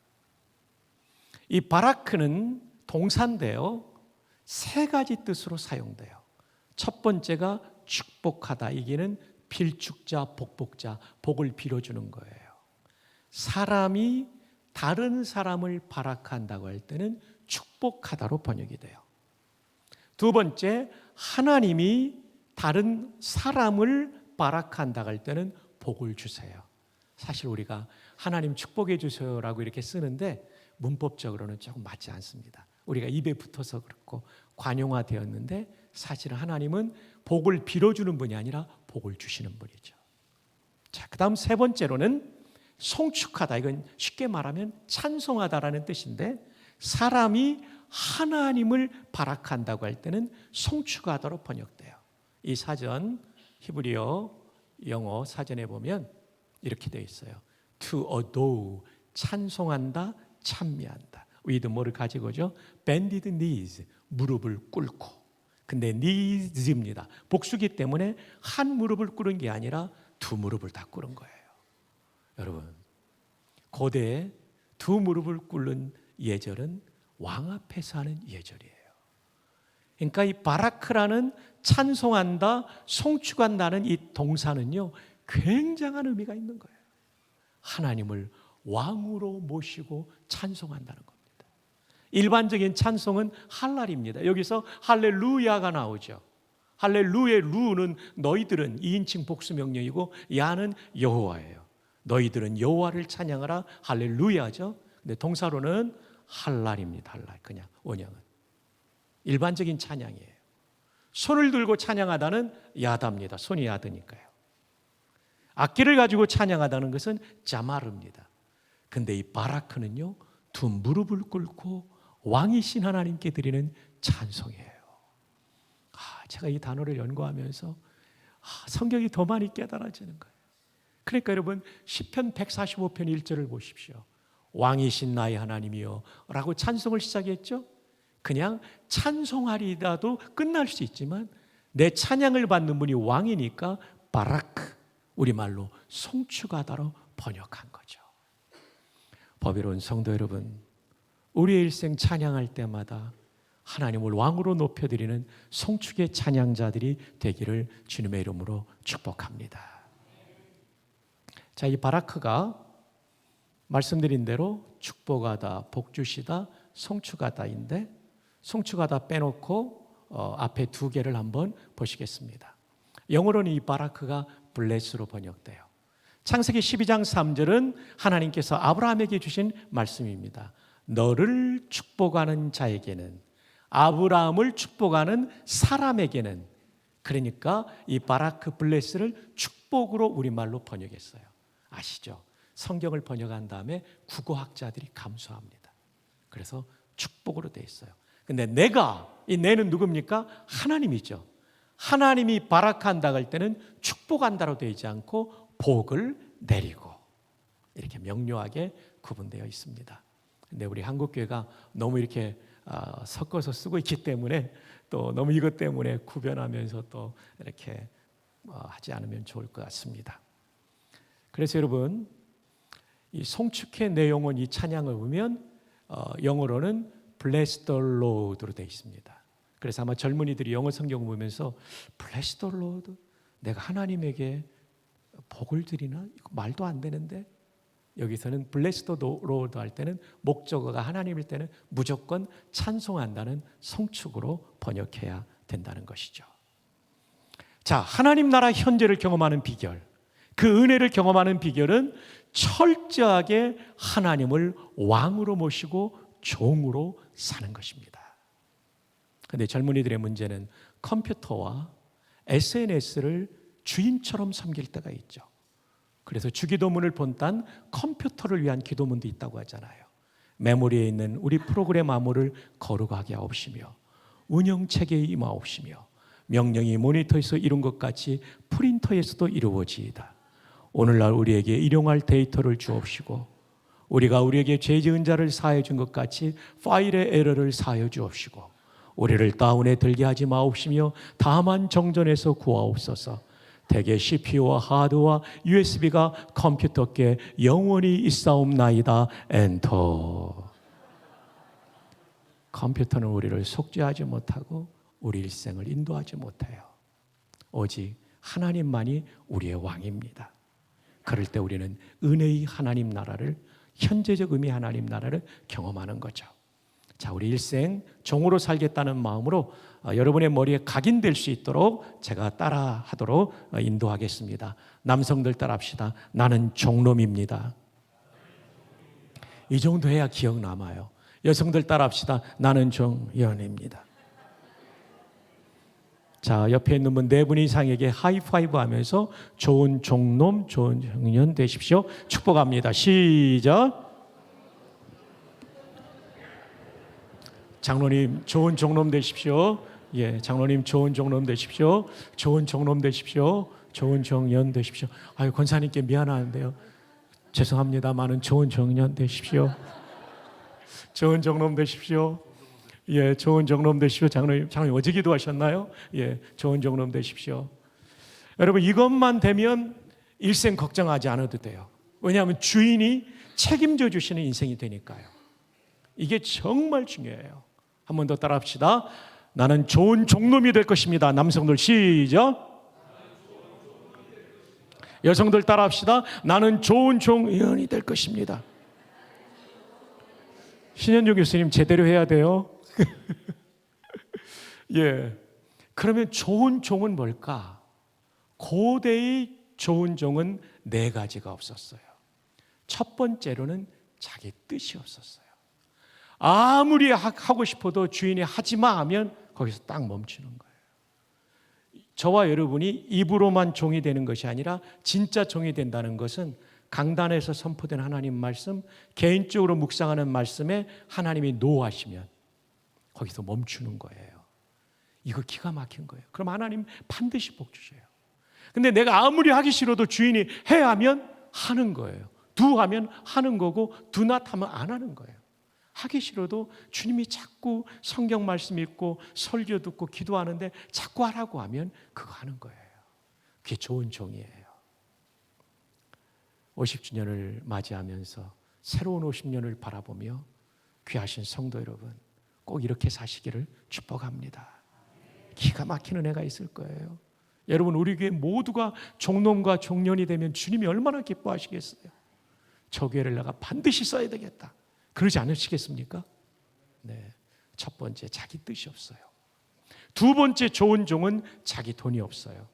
이 바라크는 동사인데요, 3가지 뜻으로 사용돼요. 첫 번째가 축복하다. 이게는 빌축자, 복복자, 복을 빌어주는 거예요. 사람이 다른 사람을 바라크한다고 할 때는 축복하다로 번역이 돼요. 두 번째, 하나님이 다른 사람을 바라크한다고 할 때는 복을 주세요. 사실 우리가 하나님 축복해 주세요라고 이렇게 쓰는데 문법적으로는 조금 맞지 않습니다. 우리가 입에 붙어서 그렇고 관용화되었는데 사실은 하나님은 복을 빌어주는 분이 아니라 복을 주시는 분이죠. 자, 그 다음 3번째로는 송축하다. 이건 쉽게 말하면 찬송하다라는 뜻인데 사람이 하나님을 바라크한다고 할 때는 송축하다로 번역돼요. 이 사전 히브리어 영어 사전에 보면 이렇게 되어 있어요. To adore, 찬송한다, 찬미한다. with 뭐를 가지고죠? bended knees, 무릎을 꿇고. 근데 knees입니다. 복수기 때문에 한 무릎을 꿇은 게 아니라 2 무릎을 다 꿇은 거예요. 여러분, 고대에 2 무릎을 꿇는 예절은 왕 앞에서 하는 예절이에요. 그러니까 이 바라크라는 찬송한다, 송축한다는 이 동사는요, 굉장한 의미가 있는 거예요. 하나님을 왕으로 모시고 찬송한다는 겁니다. 일반적인 찬송은 할랄입니다. 여기서 할렐루야가 나오죠. 할렐루야의 루는 너희들은 2인칭 복수 명령이고 야는 여호와예요. 너희들은 여호와를 찬양하라, 할렐루야죠. 근데 동사로는 할랄입니다. 할랄, 그냥 원형은 일반적인 찬양이에요. 손을 들고 찬양하다는 야다입니다. 손이 야드니까요. 악기를 가지고 찬양하다는 것은 자마르입니다. 근데 이 바라크는요, 2 무릎을 꿇고 왕이신 하나님께 드리는 찬송이에요. 제가 이 단어를 연구하면서 성경이 더 많이 깨달아지는 거예요. 그러니까 여러분, 시편 145편 1절을 보십시오. 왕이신 나의 하나님이여 라고 찬송을 시작했죠. 그냥 찬송하리다도 끝날 수 있지만 내 찬양을 받는 분이 왕이니까 바라크, 우리말로 송축하다로 번역한 거죠. 법이로운 성도 여러분, 우리의 일생 찬양할 때마다 하나님을 왕으로 높여드리는 송축의 찬양자들이 되기를 주님의 이름으로 축복합니다. 자, 이 바라크가 말씀드린 대로 축복하다, 복주시다, 송축하다인데 송축하다 빼놓고 앞에 두 개를 한번 보시겠습니다. 영어로는 이 바라크가 블레스로 번역돼요. 창세기 12장 3절은 하나님께서 아브라함에게 주신 말씀입니다. 너를 축복하는 자에게는, 아브라함을 축복하는 사람에게는, 그러니까 이 바라크 블레스를 축복으로 우리말로 번역했어요. 아시죠? 성경을 번역한 다음에 국어학자들이 감수합니다. 그래서 축복으로 돼 있어요. 근데 이 내는 누굽니까? 하나님이죠. 하나님이 바라크한다 할 때는 축복한다로 되어 있지 않고 복을 내리고, 이렇게 명료하게 구분되어 있습니다. 근데 우리 한국교회가 너무 이렇게 섞어서 쓰고 있기 때문에, 또 너무 이것 때문에 구별하면서 또 이렇게 하지 않으면 좋을 것 같습니다. 그래서 여러분, 이 송축의 내용은, 이 찬양을 보면 영어로는 Bless the Lord로 되어 있습니다. 그래서 아마 젊은이들이 영어 성경 보면서 Bless the Lord, 내가 하나님에게 복을 드리나? 이거 말도 안 되는데. 여기서는 Bless the Lord 할 때는 목적어가 하나님일 때는 무조건 찬송한다는 송축으로 번역해야 된다는 것이죠. 자, 하나님 나라 현재를 경험하는 비결, 그 은혜를 경험하는 비결은 철저하게 하나님을 왕으로 모시고 종으로 사는 것입니다. 그런데 젊은이들의 문제는 컴퓨터와 SNS를 주인처럼 섬길 때가 있죠. 그래서 주기도문을 본딴 컴퓨터를 위한 기도문도 있다고 하잖아요. 메모리에 있는 우리 프로그램 암호를 거룩하게 하옵시며 운영체계에 임하옵시며 명령이 모니터에서 이룬 것 같이 프린터에서도 이루어지이다. 오늘날 우리에게 일용할 데이터를 주옵시고 우리가 우리에게 죄 지은 자를 사하여 준 것 같이 파일의 에러를 사하여 주옵시고 우리를 다운에 들게 하지 마옵시며 다만 정전에서 구하옵소서. 대개 CPU와 하드와 USB가 컴퓨터께 영원히 있사옵나이다. 엔터. 컴퓨터는 우리를 속죄하지 못하고 우리 일생을 인도하지 못해요. 오직 하나님만이 우리의 왕입니다. 그럴 때 우리는 은혜의 하나님 나라를, 현재적 의미 하나님 나라를 경험하는 거죠. 자, 우리 일생 종으로 살겠다는 마음으로 여러분의 머리에 각인될 수 있도록 제가 따라하도록 인도하겠습니다. 남성들 따라합시다. 나는 종놈입니다. 이 정도 해야 기억 남아요. 여성들 따라합시다. 나는 종연입니다. 자, 옆에 있는 분 네 분 이상에게 하이파이브 하면서 좋은 종놈, 좋은 청년 되십시오. 축복합니다. 시작. 장로님 좋은 종놈 되십시오. 예, 장로님 좋은 종놈 되십시오. 좋은 종놈 되십시오. 좋은 청년 되십시오. 아유, 권사님께 미안한데요. 죄송합니다만은 좋은 청년 되십시오. 좋은 종놈 되십시오. 예, 좋은 종놈 되십시오. 장로님 어제 기도하셨나요? 예, 좋은 종놈 되십시오. 여러분, 이것만 되면 일생 걱정하지 않아도 돼요. 왜냐하면 주인이 책임져 주시는 인생이 되니까요. 이게 정말 중요해요. 한 번 더 따라합시다. 나는 좋은 종놈이 될 것입니다. 남성들 시작. 여성들 따라합시다. 나는 좋은 종연이 될 것입니다. 신현주 교수님 제대로 해야 돼요. 예. 그러면 좋은 종은 뭘까? 고대의 좋은 종은 네 가지가 없었어요. 첫 번째로는 자기 뜻이 없었어요. 아무리 하고 싶어도 주인이 하지마 하면 거기서 딱 멈추는 거예요. 저와 여러분이 입으로만 종이 되는 것이 아니라 진짜 종이 된다는 것은 강단에서 선포된 하나님 말씀, 개인적으로 묵상하는 말씀에 하나님이 노하시면 거기서 멈추는 거예요. 이거 기가 막힌 거예요. 그럼 하나님 반드시 복 주셔요. 근데 내가 아무리 하기 싫어도 주인이 해 하면 하는 거예요. 두 하면 하는 거고 두낫 하면 안 하는 거예요. 하기 싫어도 주님이 자꾸 성경 말씀 읽고 설교 듣고 기도하는데 자꾸 하라고 하면 그거 하는 거예요. 그게 좋은 종이에요. 50주년을 맞이하면서 새로운 50년을 바라보며 귀하신 성도 여러분, 꼭 이렇게 사시기를 축복합니다. 기가 막히는 애가 있을 거예요. 여러분, 우리 교회 모두가 종놈과 종년이 되면 주님이 얼마나 기뻐하시겠어요. 저 교회를 내가 반드시 써야 되겠다, 그러지 않으시겠습니까? 네, 첫 번째, 자기 뜻이 없어요. 두 번째, 좋은 종은 자기 돈이 없어요.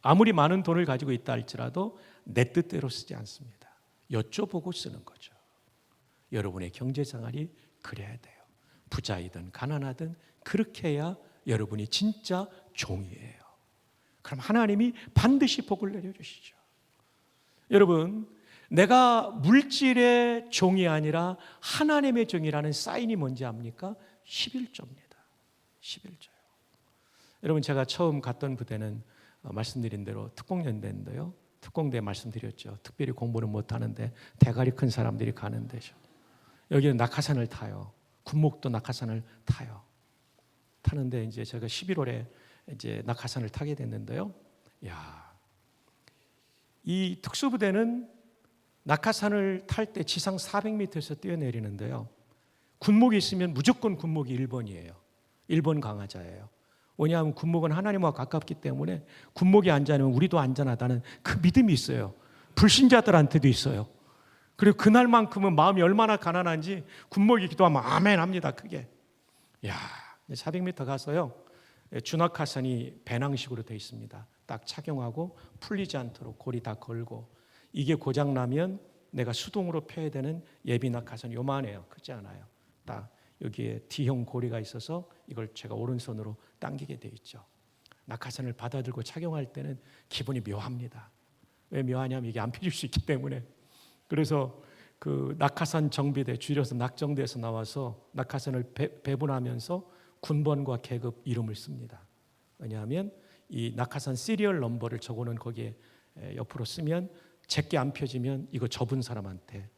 아무리 많은 돈을 가지고 있다 할지라도 내 뜻대로 쓰지 않습니다. 여쭤보고 쓰는 거죠. 여러분의 경제생활이 그래야 돼요. 부자이든 가난하든 그렇게 해야 여러분이 진짜 종이에요. 그럼 하나님이 반드시 복을 내려주시죠. 여러분, 내가 물질의 종이 아니라 하나님의 종이라는 사인이 뭔지 압니까? 11조입니다. 11조요. 여러분, 제가 처음 갔던 부대는 말씀드린 대로 특공연대인데요. 특공대 말씀드렸죠. 특별히 공부는 못하는데 대가리 큰 사람들이 가는 데죠. 여기는 낙하산을 타요. 군목도 낙하산을 타요. 타는데 이제 제가 11월에 이제 낙하산을 타게 됐는데요. 이 특수부대는 낙하산을 탈 때 지상 400m에서 뛰어내리는데요. 군목이 있으면 무조건 군목이 1번이에요. 1번 강화자예요. 왜냐하면 군목은 하나님과 가깝기 때문에 군목이 안전하면 우리도 안전하다는 그 믿음이 있어요. 불신자들한테도 있어요. 그리고 그날만큼은 마음이 얼마나 가난한지 군목이 기도하면 아멘 합니다. 크게. 400m 가서요, 준낙하산이 배낭식으로 되어 있습니다. 딱 착용하고 풀리지 않도록 고리 다 걸고, 이게 고장나면 내가 수동으로 펴야 되는 예비 낙하산 요만해요. 크지 않아요. 딱 여기에 D형 고리가 있어서 이걸 제가 오른손으로 당기게 되어 있죠. 낙하산을 받아들고 착용할 때는 기분이 묘합니다. 왜 묘하냐면 이게 안 펴질 수 있기 때문에. 그래서 그 낙하산 정비대, 줄여서 낙정대에서 나와서 낙하산을 배분하면서 군번과 계급 이름을 씁니다. 왜냐하면 이 낙하산 시리얼 넘버를 적어놓은 거기에 옆으로 쓰면 제게 안 펴지면 이거 접은 사람한테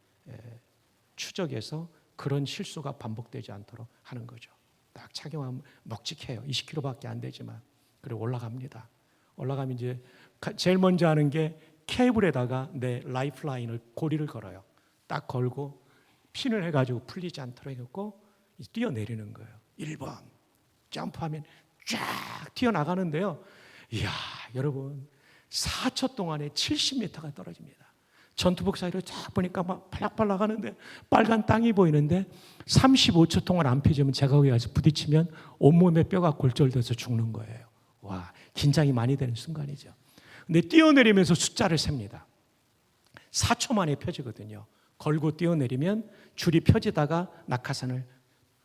추적해서 그런 실수가 반복되지 않도록 하는 거죠. 딱 착용하면 묵직해요. 20kg밖에 안 되지만. 그리고 올라갑니다. 올라가면 이제 제일 먼저 하는 게 케이블에다가 내 라이프라인을, 고리를 걸어요. 딱 걸고 핀을 해가지고 풀리지 않도록 해갖고 뛰어내리는 거예요. 1번 점프하면 쫙 튀어나가는데요. 이야, 여러분, 4초 동안에 70m가 떨어집니다. 전투복 사이로 쫙 보니까 막 팔락팔락 하는데 빨간 땅이 보이는데 35초 동안 안 펴지면 제가 거기 가서 부딪히면 온몸에 뼈가 골절돼서 죽는 거예요. 와, 긴장이 많이 되는 순간이죠. 근데 뛰어내리면서 숫자를 셉니다. 4초 만에 펴지거든요. 걸고 뛰어내리면 줄이 펴지다가 낙하산을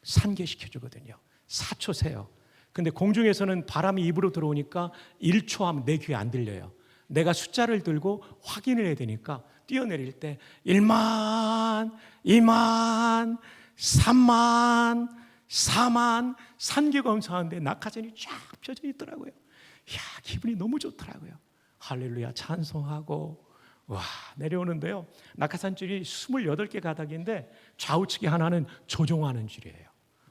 산계시켜주거든요. 4초 세요. 근데 공중에서는 바람이 입으로 들어오니까 1초 하면 내 귀에 안 들려요. 내가 숫자를 들고 확인을 해야 되니까 뛰어내릴 때 1만, 2만, 3만, 4만 산계 검사하는데 낙하산이 쫙 펴져 있더라고요. 이야, 기분이 너무 좋더라고요. 할렐루야 찬송하고 와, 내려오는데요. 낙하산 줄이 28개 가닥인데 좌우측에 하나는 조종하는 줄이에요.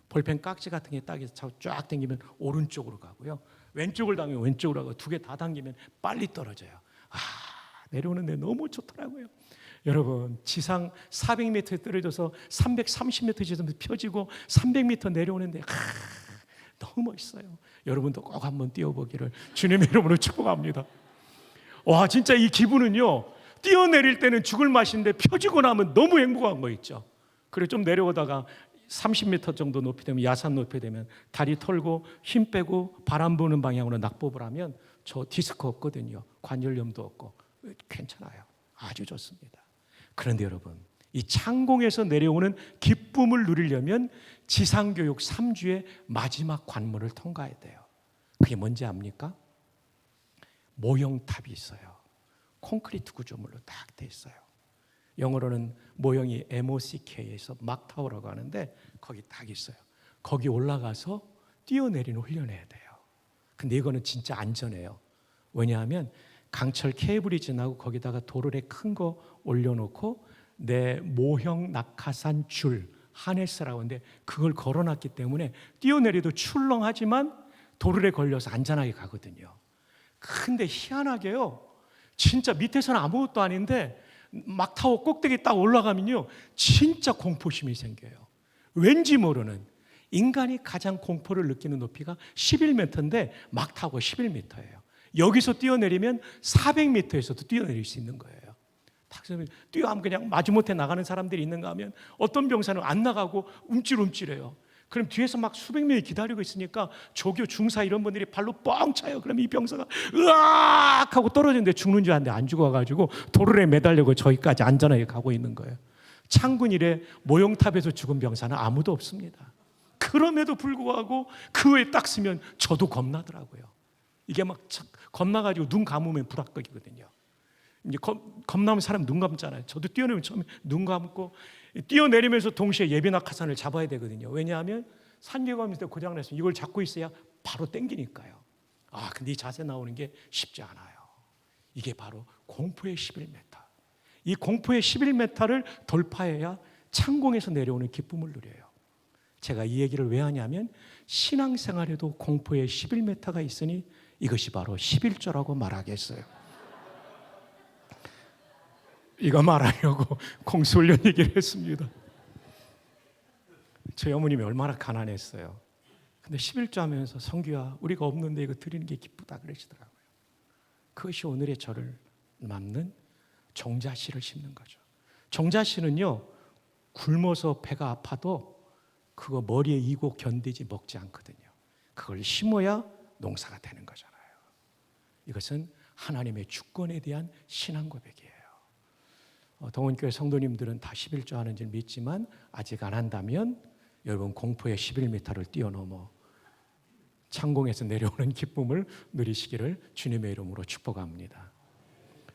볼펜 깍지 같은 게 딱 쫙 당기면 오른쪽으로 가고요. 왼쪽을 당기면 왼쪽으로 가고, 두 개 다 당기면 빨리 떨어져요. 내려오는데 너무 좋더라고요. 여러분, 지상 400m 떨어져서 330m 지점 펴지고 300m 내려오는데 너무 멋있어요. 여러분도 꼭 한번 뛰어보기를 주님의 이름으로 축복합니다. 와, 진짜 이 기분은요, 뛰어내릴 때는 죽을 맛인데 펴지고 나면 너무 행복한 거 있죠. 그리고 좀 내려오다가 30m 정도 높이 되면, 야산 높이 되면 다리 털고 힘 빼고 바람 부는 방향으로 낙법을 하면 저 디스크 없거든요. 관절염도 없고 괜찮아요. 아주 좋습니다. 그런데 여러분, 이 창공에서 내려오는 기쁨을 누리려면 지상교육 3주의 마지막 관문을 통과해야 돼요. 그게 뭔지 압니까? 모형탑이 있어요. 콘크리트 구조물로 딱 돼 있어요. 영어로는 모형이 MOCK에서 막타워라고 하는데 거기 딱 있어요. 거기 올라가서 뛰어내리는 훈련을 해야 돼요. 근데 이거는 진짜 안전해요. 왜냐하면 강철 케이블이 지나고 거기다가 도르래 큰 거 올려놓고 내 모형 낙하산 줄 하네스라고 하는데 그걸 걸어놨기 때문에 뛰어내려도 출렁하지만 도르래 걸려서 안전하게 가거든요. 근데 희한하게요, 진짜 밑에서는 아무것도 아닌데 막 타고 꼭대기 딱 올라가면요 진짜 공포심이 생겨요. 왠지 모르는. 인간이 가장 공포를 느끼는 높이가 11m인데 막 타고 11m예요. 여기서 뛰어내리면 400m에서도 뛰어내릴 수 있는 거예요. 뛰어하면 그냥 마지못해 나가는 사람들이 있는가 하면 어떤 병사는 안 나가고 움찔움찔해요. 그럼 뒤에서 막 수백 명이 기다리고 있으니까 조교, 중사 이런 분들이 발로 뻥 차요. 그럼 이 병사가 으악 하고 떨어지는데 죽는 줄 알았는데 안 죽어가지고 도르래 매달리고 저기까지 안전하게 가고 있는 거예요. 창군 이래 모형탑에서 죽은 병사는 아무도 없습니다. 그럼에도 불구하고 그 외에 딱 쓰면 저도 겁나더라고요. 이게 막 겁나가지고 눈 감으면 불합격이거든요. 이제 겁나면 사람 눈 감잖아요. 저도 뛰어내리면 처음에 눈 감고 뛰어내리면서 동시에 예비낙하산을 잡아야 되거든요. 왜냐하면 산계감에서 고장났으면 이걸 잡고 있어야 바로 땡기니까요. 근데 이 자세 나오는 게 쉽지 않아요. 이게 바로 공포의 11m. 이 공포의 11m를 돌파해야 창공에서 내려오는 기쁨을 누려요. 제가 이 얘기를 왜 하냐면 신앙생활에도 공포의 11m가 있으니 이것이 바로 11조라고 말하겠어요. 이거 말하려고 공수훈련 얘기를 했습니다. 저희 어머님이 얼마나 가난했어요. 근데 11조 하면서 성규야 우리가 없는데 이거 드리는 게 기쁘다 그러시더라고요. 그것이 오늘의 저를 남는 종자씨를 심는 거죠. 종자씨는요 굶어서 배가 아파도 그거 머리에 이고 견디지 먹지 않거든요. 그걸 심어야 농사가 되는 거잖아요. 이것은 하나님의 주권에 대한 신앙 고백이에요. 동원교회 성도님들은 다 11조 하는 줄 믿지만 아직 안 한다면 여러분 공포의 11m를 뛰어넘어 창공에서 내려오는 기쁨을 누리시기를 주님의 이름으로 축복합니다.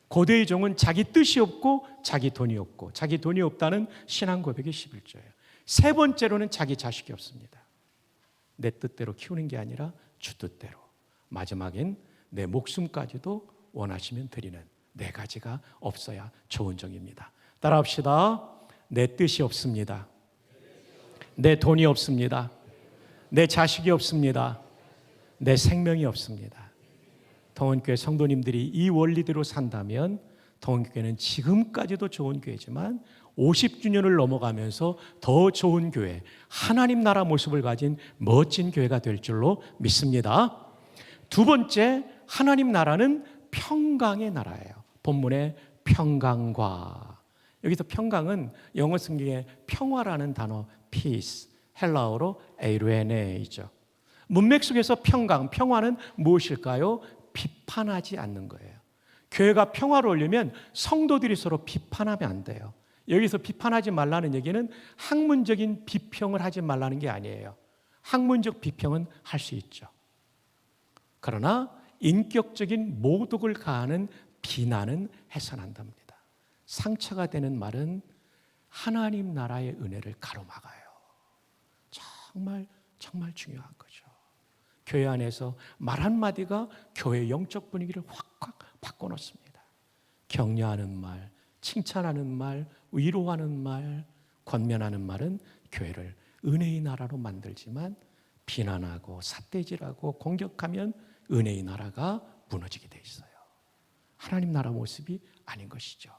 고대의 종은 자기 뜻이 없고 자기 돈이 없고 자기 돈이 없다는 신앙 고백이 11조예요. 세 번째로는 자기 자식이 없습니다. 내 뜻대로 키우는 게 아니라 주 뜻대로. 마지막엔 내 목숨까지도 원하시면 드리는 네 가지가 없어야 좋은 종입니다. 따라합시다. 내 뜻이 없습니다. 내 돈이 없습니다. 내 자식이 없습니다. 내 생명이 없습니다. 동원교회 성도님들이 이 원리대로 산다면 동원교회는 지금까지도 좋은 교회지만 50주년을 넘어가면서 더 좋은 교회, 하나님 나라 모습을 가진 멋진 교회가 될 줄로 믿습니다. 두 번째, 하나님 나라는 평강의 나라예요. 본문에 평강과, 여기서 평강은 영어 성경에 평화라는 단어 peace, 헬라어로 에이르에네이죠. 문맥 속에서 평강, 평화는 무엇일까요? 비판하지 않는 거예요. 교회가 평화를 올리면 성도들이 서로 비판하면 안 돼요. 여기서 비판하지 말라는 얘기는 학문적인 비평을 하지 말라는 게 아니에요. 학문적 비평은 할 수 있죠. 그러나 인격적인 모독을 가하는 비난은 해서는 안 됩니다. 상처가 되는 말은 하나님 나라의 은혜를 가로막아요. 정말 중요한 거죠. 교회 안에서 말 한마디가 교회의 영적 분위기를 확 바꿔놓습니다. 격려하는 말, 칭찬하는 말, 위로하는 말, 권면하는 말은 교회를 은혜의 나라로 만들지만 비난하고 삿대질하고 공격하면 은혜의 나라가 무너지게 돼 있어요. 하나님 나라 모습이 아닌 것이죠.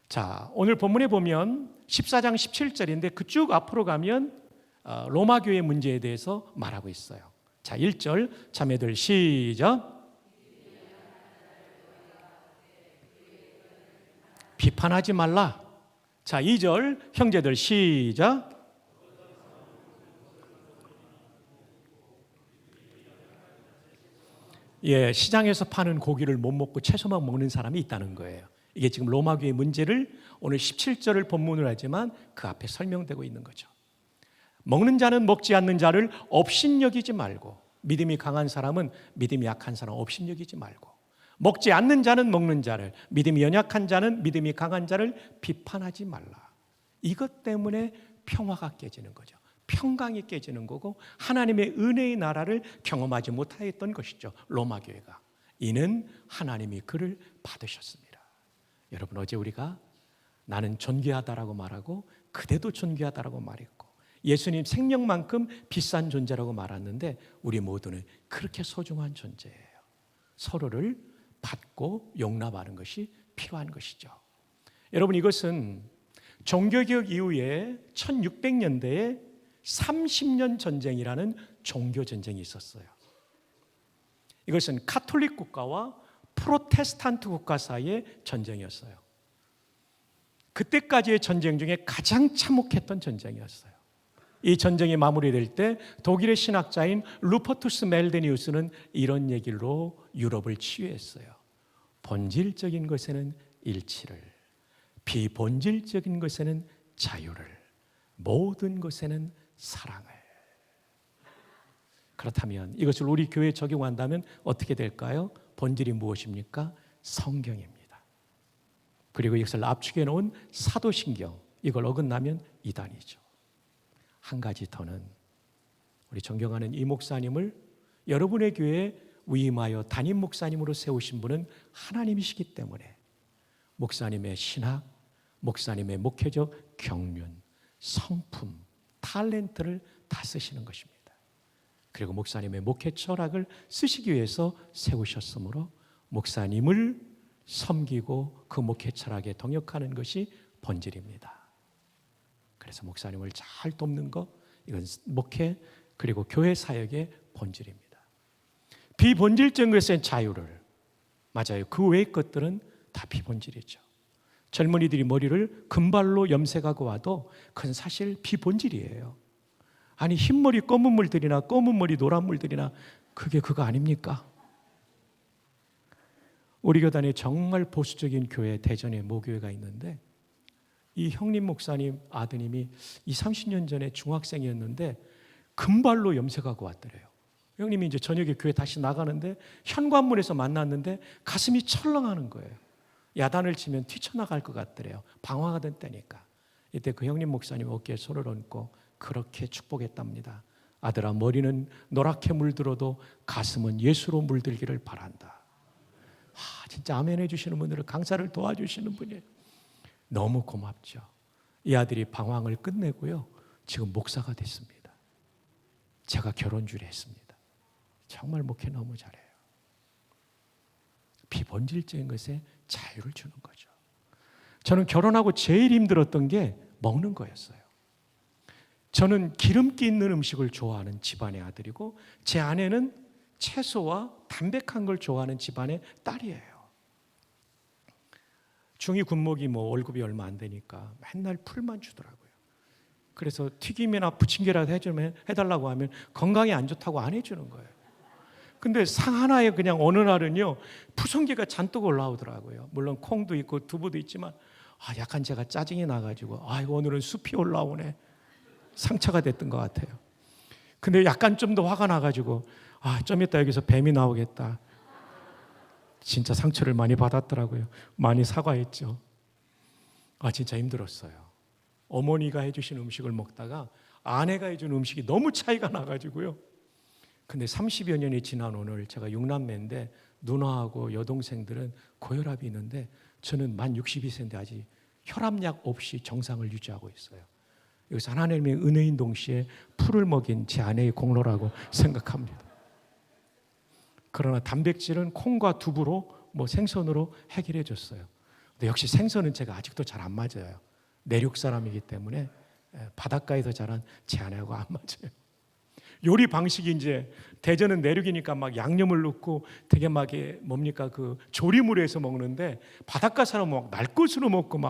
자, 오늘 본문에 보면 14장 17절인데 그 쭉 앞으로 가면 로마 교회 문제에 대해서 말하고 있어요. 자, 1절 자매들 시작. 비판하지 말라. 자, 2절 형제들 시작. 시장에서 파는 고기를 못 먹고 채소만 먹는 사람이 있다는 거예요. 이게 지금 로마 교회 문제를 오늘 17절을 본문으로 하지만 그 앞에 설명되고 있는 거죠. 먹는 자는 먹지 않는 자를 업신여기지 말고, 믿음이 강한 사람은 믿음이 약한 사람 업신여기지 말고, 먹지 않는 자는 먹는 자를, 믿음이 연약한 자는 믿음이 강한 자를 비판하지 말라. 이것 때문에 평화가 깨지는 거죠. 평강이 깨지는 거고 하나님의 은혜의 나라를 경험하지 못하였던 것이죠. 로마 교회가. 이는 하나님이 그를 받으셨습니다. 여러분, 어제 우리가 나는 존귀하다라고 말하고 그대도 존귀하다라고 말했고, 예수님 생명만큼 비싼 존재라고 말했는데 우리 모두는 그렇게 소중한 존재예요. 서로를 받고 용납하는 것이 필요한 것이죠. 여러분, 이것은 종교개혁 이후에 1600년대에 30년 전쟁이라는 종교 전쟁이 있었어요. 이것은 카톨릭 국가와 프로테스탄트 국가 사이의 전쟁이었어요. 그때까지의 전쟁 중에 가장 참혹했던 전쟁이었어요. 이 전쟁이 마무리될 때 독일의 신학자인 루퍼투스 멜데니우스는 이런 얘기로 유럽을 치유했어요. 본질적인 것에는 일치를, 비본질적인 것에는 자유를, 모든 것에는 사랑을. 그렇다면 이것을 우리 교회에 적용한다면 어떻게 될까요? 본질이 무엇입니까? 성경입니다. 그리고 이것을 압축해 놓은 사도신경, 이걸 어긋나면 이단이죠. 한 가지 더는, 우리 존경하는 이 목사님을 여러분의 교회에 위임하여 담임 목사님으로 세우신 분은 하나님이시기 때문에 목사님의 신학, 목사님의 목회적 경륜, 성품, 탤런트를 다 쓰시는 것입니다. 그리고 목사님의 목회 철학을 쓰시기 위해서 세우셨으므로 목사님을 섬기고 그 목회 철학에 동역하는 것이 본질입니다. 그래서 목사님을 잘 돕는 것, 이건 목회 그리고 교회 사역의 본질입니다. 비본질적인 것은 자유를, 맞아요. 그 외의 것들은 다 비본질이죠. 젊은이들이 머리를 금발로 염색하고 와도 그건 사실 비본질이에요. 아니, 흰머리 검은 물들이나 검은 머리 노란 물들이나 그게 그거 아닙니까? 우리 교단에 정말 보수적인 교회, 대전에 모교회가 있는데 이 형님 목사님 아드님이 20-30년 전에 중학생이었는데 금발로 염색하고 왔더래요. 형님이 이제 저녁에 교회 다시 나가는데 현관문에서 만났는데 가슴이 철렁하는 거예요. 야단을 치면 뛰쳐나갈 것 같더래요. 방황하던 때니까. 이때 그 형님 목사님 어깨에 손을 얹고 그렇게 축복했답니다. 아들아, 머리는 노랗게 물들어도 가슴은 예수로 물들기를 바란다. 진짜 아멘 해주시는 분들은 강사를 도와주시는 분이에요. 너무 고맙죠. 이 아들이 방황을 끝내고요, 지금 목사가 됐습니다. 제가 결혼주례 했습니다. 정말 목회 너무 잘해요. 비본질적인 것에 자유를 주는 거죠. 저는 결혼하고 제일 힘들었던 게 먹는 거였어요. 저는 기름기 있는 음식을 좋아하는 집안의 아들이고 제 아내는 채소와 담백한 걸 좋아하는 집안의 딸이에요. 중2 군목이 월급이 얼마 안 되니까 맨날 풀만 주더라고요. 그래서 튀김이나 부침개라도 해달라고 하면 건강에 안 좋다고 안 해주는 거예요. 근데 상 하나에 그냥 어느 날은요, 푸성기가 잔뜩 올라오더라고요. 물론 콩도 있고 두부도 있지만 약간 제가 짜증이 나가지고 오늘은 숲이 올라오네. 상처가 됐던 것 같아요. 근데 약간 좀 더 화가 나가지고 좀 이따 여기서 뱀이 나오겠다. 진짜 상처를 많이 받았더라고요. 많이 사과했죠. 진짜 힘들었어요. 어머니가 해주신 음식을 먹다가 아내가 해준 음식이 너무 차이가 나가지고요. 근데 30여 년이 지난 오늘 제가 6남매인데 누나하고 여동생들은 고혈압이 있는데 저는 만 62세인데 아직 혈압약 없이 정상을 유지하고 있어요. 여기서 하나님의 은혜인 동시에 풀을 먹인 제 아내의 공로라고 생각합니다. 그러나 단백질은 콩과 두부로 생선으로 해결해 줬어요. 근데 역시 생선은 제가 아직도 잘 안 맞아요. 내륙 사람이기 때문에 바닷가에서 자란 제 아내하고 안 맞아요. 요리 방식이 이제 대전은 내륙이니까 양념을 넣고 되게 그 조림으로 해서 먹는데 바닷가 사람은 날것으로 먹고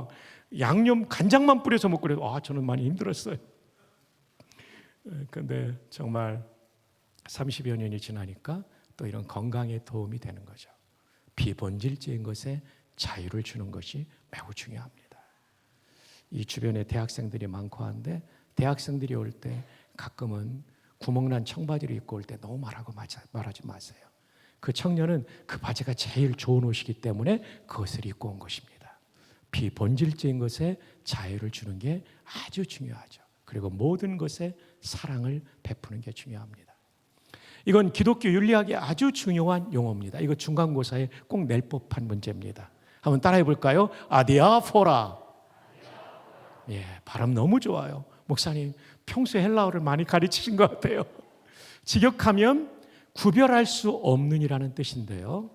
양념 간장만 뿌려서 먹고 그래도 저는 많이 힘들었어요. 근데 정말 30여 년이 지나니까 또 이런 건강에 도움이 되는 거죠. 비본질적인 것에 자유를 주는 것이 매우 중요합니다. 이 주변에 대학생들이 많고 한데 대학생들이 올 때 가끔은 구멍난 청바지를 입고 올 때 너무 말하지 마세요. 그 청년은 그 바지가 제일 좋은 옷이기 때문에 그것을 입고 온 것입니다. 비본질적인 것에 자유를 주는 게 아주 중요하죠. 그리고 모든 것에 사랑을 베푸는 게 중요합니다. 이건 기독교 윤리학의 아주 중요한 용어입니다. 이거 중간고사에 꼭 낼 법한 문제입니다. 한번 따라해 볼까요? 아디아포라. 예, 발음 너무 좋아요. 목사님, 평소에 헬라어를 많이 가르치신 것 같아요. 직역하면 구별할 수 없는이라는 뜻인데요.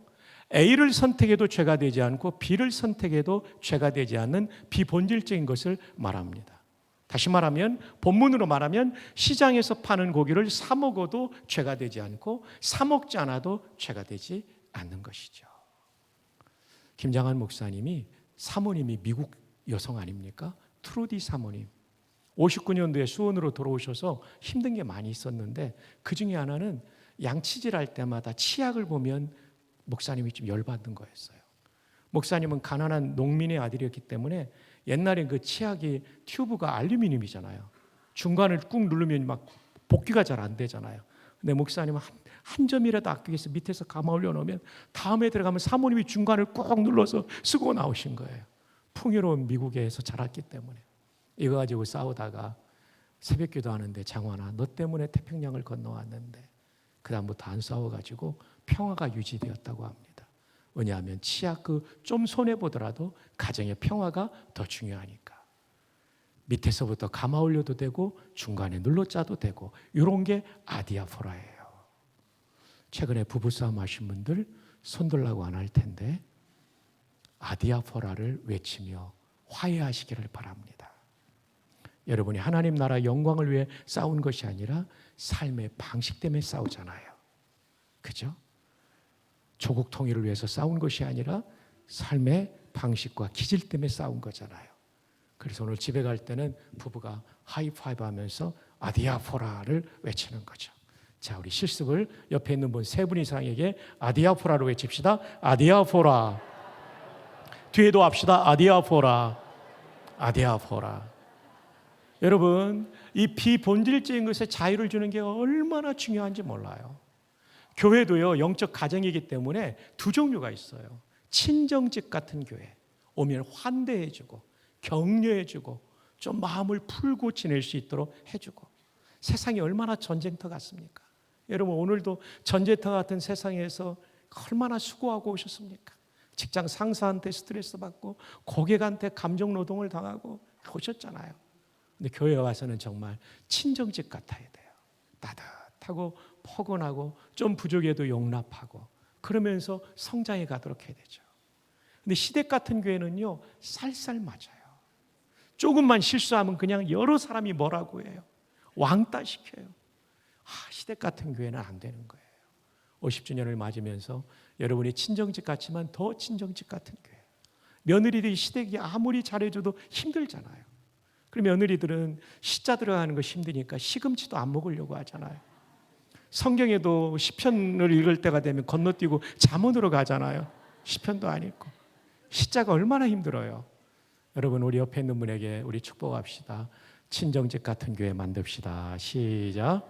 A를 선택해도 죄가 되지 않고 B를 선택해도 죄가 되지 않는 비본질적인 것을 말합니다. 다시 말하면, 본문으로 말하면 시장에서 파는 고기를 사 먹어도 죄가 되지 않고 사 먹지 않아도 죄가 되지 않는 것이죠. 김장한 목사님이 사모님이 미국 여성 아닙니까? 트루디 사모님. 59년도에 수원으로 돌아오셔서 힘든 게 많이 있었는데 그 중에 하나는 양치질할 때마다 치약을 보면 목사님이 좀 열받는 거였어요. 목사님은 가난한 농민의 아들이었기 때문에 옛날에 그 치약이 튜브가 알루미늄이잖아요. 중간을 꾹 누르면 막 복귀가 잘 안 되잖아요. 근데 목사님은 한 점이라도 아끼기 위해서 밑에서 감아 올려놓으면 다음에 들어가면 사모님이 중간을 꾹 눌러서 쓰고 나오신 거예요. 풍요로운 미국에서 자랐기 때문에. 이거 가지고 싸우다가 새벽 기도하는데, 장환아, 너 때문에 태평양을 건너왔는데 그 다음부터 안 싸워가지고 평화가 유지되었다고 합니다. 왜냐하면 치약 좀 손해보더라도 가정의 평화가 더 중요하니까. 밑에서부터 감아 올려도 되고 중간에 눌러짜도 되고, 이런 게 아디아포라예요. 최근에 부부싸움 하신 분들 손들라고 안 할 텐데 아디아포라를 외치며 화해하시기를 바랍니다. 여러분이 하나님 나라 영광을 위해 싸운 것이 아니라 삶의 방식 때문에 싸우잖아요. 그죠? 조국 통일을 위해서 싸운 것이 아니라 삶의 방식과 기질 때문에 싸운 거잖아요. 그래서 오늘 집에 갈 때는 부부가 하이파이브 하면서 아디아포라를 외치는 거죠. 자, 우리 실습을 옆에 있는 분 세 분 이상에게 아디아포라로 외칩시다. 아디아포라. 뒤에도 합시다. 아디아포라. 아디아포라. 여러분, 이 비본질적인 것에 자유를 주는 게 얼마나 중요한지 몰라요. 교회도요, 영적 가정이기 때문에 두 종류가 있어요. 친정집 같은 교회, 오면 환대해주고 격려해주고 좀 마음을 풀고 지낼 수 있도록 해주고. 세상이 얼마나 전쟁터 같습니까? 여러분, 오늘도 전쟁터 같은 세상에서 얼마나 수고하고 오셨습니까? 직장 상사한테 스트레스 받고 고객한테 감정 노동을 당하고 오셨잖아요. 근데 교회 와서는 정말 친정집 같아야 돼요. 따뜻하고 포근하고 좀 부족해도 용납하고, 그러면서 성장해 가도록 해야 되죠. 근데 시댁 같은 교회는요, 쌀쌀 맞아요. 조금만 실수하면 그냥 여러 사람이 뭐라고 해요. 왕따 시켜요. 시댁 같은 교회는 안 되는 거예요. 50주년을 맞으면서 여러분이 친정집 같지만 더 친정집 같은 교회. 며느리들이 시댁이 아무리 잘해줘도 힘들잖아요. 그럼 며느리들은 시자 들어가는 거 힘드니까 시금치도 안 먹으려고 하잖아요. 성경에도 시편을 읽을 때가 되면 건너뛰고 잠언으로 가잖아요. 시편도 안 읽고. 시자가 얼마나 힘들어요. 여러분, 우리 옆에 있는 분에게 우리 축복합시다. 친정집 같은 교회 만듭시다. 시작.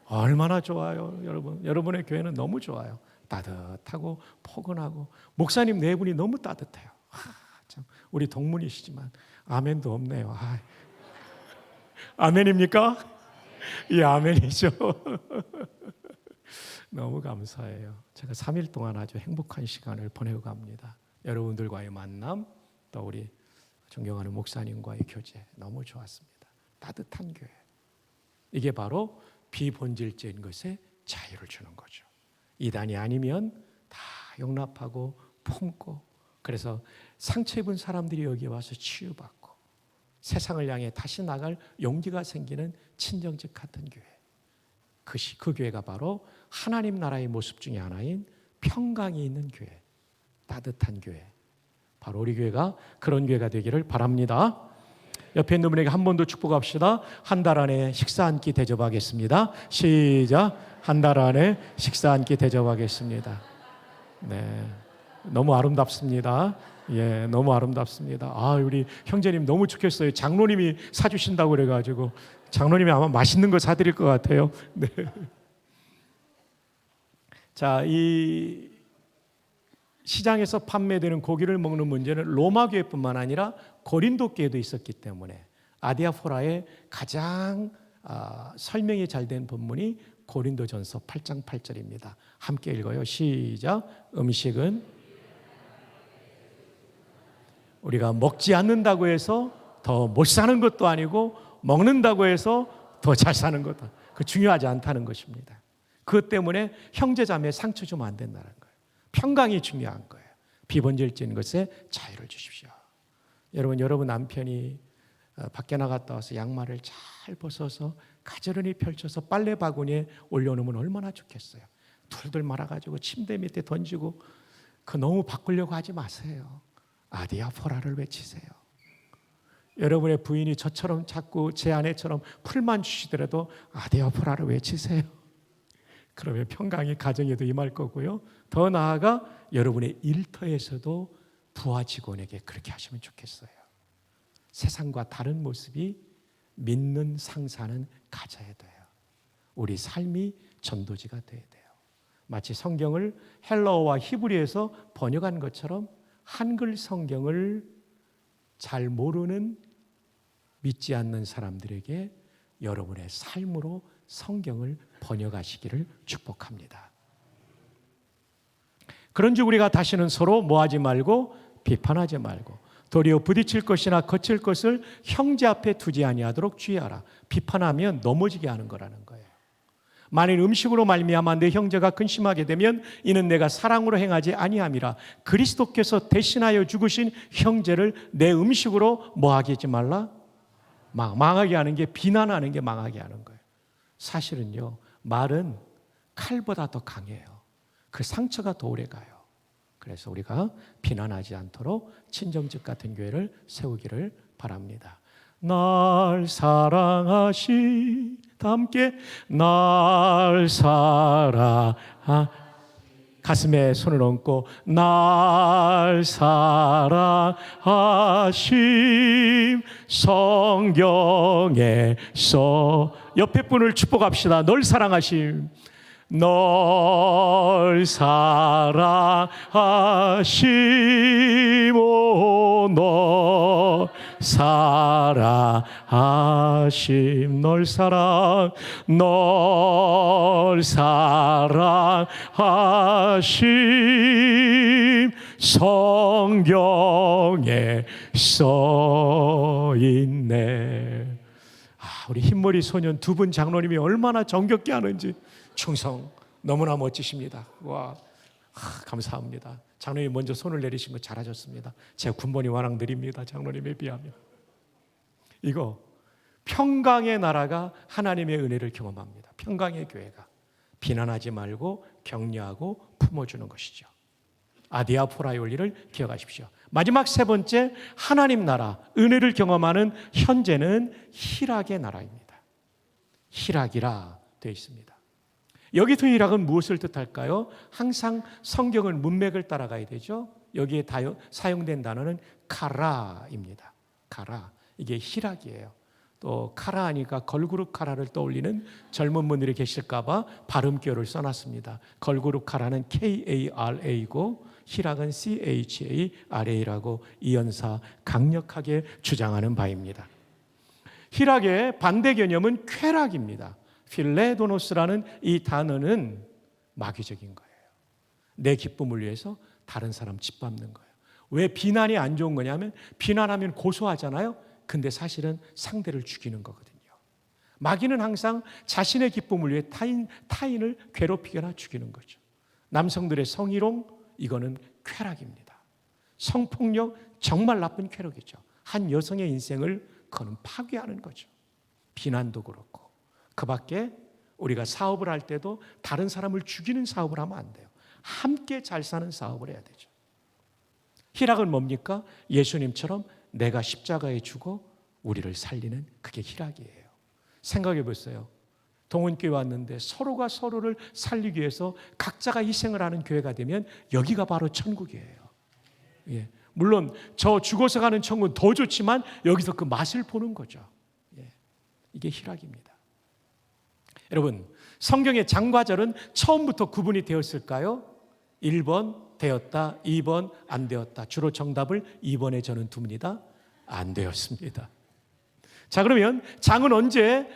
얼마나 좋아요, 여러분. 여러분의 교회는 너무 좋아요. 따뜻하고 포근하고, 목사님 네 분이 너무 따뜻해요. 참, 우리 동문이시지만 아멘도 없네요. 아멘입니까? 예, 아멘이죠. 너무 감사해요. 제가 3일 동안 아주 행복한 시간을 보내고 갑니다. 여러분들과의 만남, 또 우리 존경하는 목사님과의 교제 너무 좋았습니다. 따뜻한 교회. 이게 바로 비본질적인 것에 자유를 주는 거죠. 이단이 아니면 다 용납하고 품고, 그래서 상처 입은 사람들이 여기 와서 치유받고 세상을 향해 다시 나갈 용기가 생기는 친정집 같은 교회. 그 교회가 바로 하나님 나라의 모습 중에 하나인 평강이 있는 교회, 따뜻한 교회. 바로 우리 교회가 그런 교회가 되기를 바랍니다. 옆에 있는 분에게 한 번 더 축복합시다. 한 달 안에 식사 한 끼 대접하겠습니다. 시작. 한 달 안에 식사 한 끼 대접하겠습니다. 네, 너무 아름답습니다. 예, 너무 아름답습니다. 우리 형제님 너무 좋겠어요. 장로님이 사주신다고 그래가지고 장로님이 아마 맛있는 거 사드릴 것 같아요. 네. 자, 이 시장에서 판매되는 고기를 먹는 문제는 로마 교회뿐만 아니라 고린도 교회도 있었기 때문에 아디아포라의 가장 설명이 잘 된 본문이 고린도전서 8장 8절입니다. 함께 읽어요. 시작. 음식은 우리가 먹지 않는다고 해서 더 못 사는 것도 아니고 먹는다고 해서 더 잘 사는 것도 그 중요하지 않다는 것입니다. 그것 때문에 형제자매에 상처 주면 안 된다는 거예요. 평강이 중요한 거예요. 비번질적인 것에 자유를 주십시오. 여러분 남편이 밖에 나갔다 와서 양말을 잘 벗어서 가지런히 펼쳐서 빨래 바구니에 올려놓으면 얼마나 좋겠어요. 툴툴 말아가지고 침대 밑에 던지고 그 너무 바꾸려고 하지 마세요. 아디아포라를 외치세요. 여러분의 부인이 저처럼 자꾸 제 아내처럼 풀만 주시더라도 아디아포라를 외치세요. 그러면 평강이 가정에도 임할 거고요. 더 나아가 여러분의 일터에서도 부하 직원에게 그렇게 하시면 좋겠어요. 세상과 다른 모습이 믿는 상사는 가져야 돼요. 우리 삶이 전도지가 돼야 돼요. 마치 성경을 헬라어와 히브리에서 번역한 것처럼 한글 성경을 잘 모르는 믿지 않는 사람들에게 여러분의 삶으로 성경을 번역하시기를 축복합니다. 그런즉 우리가 다시는 서로 뭐하지 말고 비판하지 말고 도리어 부딪힐 것이나 거칠 것을 형제 앞에 두지 아니하도록 주의하라. 비판하면 넘어지게 하는 거라는 거예요. 만일 음식으로 말미암아 내 형제가 근심하게 되면 이는 내가 사랑으로 행하지 아니함이라. 그리스도께서 대신하여 죽으신 형제를 내 음식으로 뭐하게 하지 말라? 망하게 하는 게, 비난하는 게 망하게 하는 거예요. 사실은요, 말은 칼보다 더 강해요. 그 상처가 더 오래 가요. 그래서 우리가 비난하지 않도록 친정집 같은 교회를 세우기를 바랍니다. 날 사랑하시, 다 함께 날 사랑, 가슴에 손을 얹고 날 사랑하심 성경에서 옆에 분을 축복합시다. 널 사랑하심, 널 사랑하심, 널 사랑하심, 널 사랑하심 성경에 써 있네. 우리 흰머리 소년 두 분 장로님이 얼마나 정겹게 하는지 충성 너무나 멋지십니다. 와, 감사합니다. 장로님 먼저 손을 내리신 거 잘하셨습니다. 제가 군번이 워낙 느립니다. 장로님에 비하면. 이거 평강의 나라가 하나님의 은혜를 경험합니다. 평강의 교회가 비난하지 말고 격려하고 품어주는 것이죠. 아디아포라의 원리를 기억하십시오. 마지막 세 번째, 하나님 나라 은혜를 경험하는 현재는 희락의 나라입니다. 희락이라 되어 있습니다. 여기서 희락은 무엇을 뜻할까요? 항상 성경은 문맥을 따라가야 되죠. 여기에 사용된 단어는 카라입니다. 카라, 이게 희락이에요. 또 카라 하니까 걸그룹 카라를 떠올리는 젊은 분들이 계실까 봐 발음표를 써놨습니다. 걸그룹 카라는 KARA이고 희락은 CHARA라고 이연사 강력하게 주장하는 바입니다. 희락의 반대 개념은 쾌락입니다. 필레도노스라는 이 단어는 마귀적인 거예요. 내 기쁨을 위해서 다른 사람 짓밟는 거예요. 왜 비난이 안 좋은 거냐면 비난하면 고소하잖아요. 근데 사실은 상대를 죽이는 거거든요. 마귀는 항상 자신의 기쁨을 위해 타인을 괴롭히거나 죽이는 거죠. 남성들의 성희롱, 이거는 쾌락입니다. 성폭력, 정말 나쁜 쾌락이죠. 한 여성의 인생을 그는 파괴하는 거죠. 비난도 그렇고. 그 밖에 우리가 사업을 할 때도 다른 사람을 죽이는 사업을 하면 안 돼요. 함께 잘 사는 사업을 해야 되죠. 희락은 뭡니까? 예수님처럼 내가 십자가에 죽어 우리를 살리는, 그게 희락이에요. 생각해 보세요. 동원교회 왔는데 서로가 서로를 살리기 위해서 각자가 희생을 하는 교회가 되면 여기가 바로 천국이에요. 예. 물론 저 죽어서 가는 천국은 더 좋지만 여기서 그 맛을 보는 거죠. 예. 이게 희락입니다. 여러분, 성경의 장과절은 처음부터 구분이 되었을까요? 1번 되었다, 2번 안 되었다. 주로 정답을 2번에 저는 둡니다. 안 되었습니다. 자, 그러면 장은 언제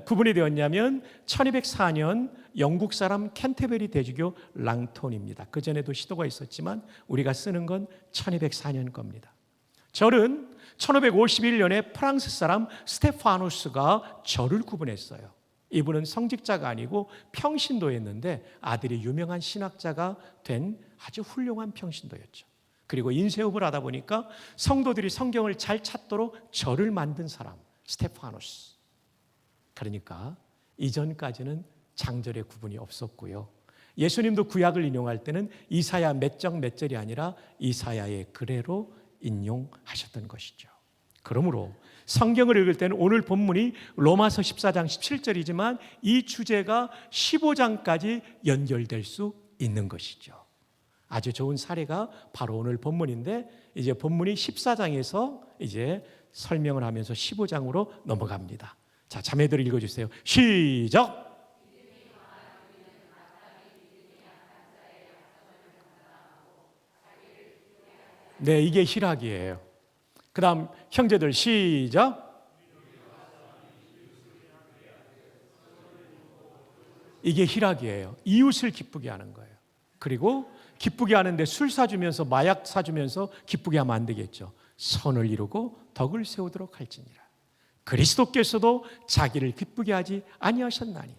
구분이 되었냐면 1204년 영국 사람 캔터베리 대주교 랑톤입니다. 그전에도 시도가 있었지만 우리가 쓰는 건 1204년 겁니다. 절은 1551년에 프랑스 사람 스테파누스가 절을 구분했어요. 이분은 성직자가 아니고 평신도였는데 아들이 유명한 신학자가 된 아주 훌륭한 평신도였죠. 그리고 인쇄업을 하다 보니까 성도들이 성경을 잘 찾도록 절을 만든 사람 스테파누스. 그러니까 이전까지는 장절의 구분이 없었고요. 예수님도 구약을 인용할 때는 이사야 몇 장 몇 절이 아니라 이사야의 글에로 인용하셨던 것이죠. 그러므로 성경을 읽을 때는 오늘 본문이 로마서 14장 17절이지만 이 주제가 15장까지 연결될 수 있는 것이죠. 아주 좋은 사례가 바로 오늘 본문인데 이제 본문이 14장에서 이제 설명을 하면서 15장으로 넘어갑니다. 자, 자매들 읽어주세요. 시작! 네, 이게 희락이에요. 그 다음 형제들 시작. 이게 희락이에요. 이웃을 기쁘게 하는 거예요. 그리고 기쁘게 하는데 술 사주면서 마약 사주면서 기쁘게 하면 안 되겠죠. 선을 이루고 덕을 세우도록 할지니라. 그리스도께서도 자기를 기쁘게 하지 아니하셨나니.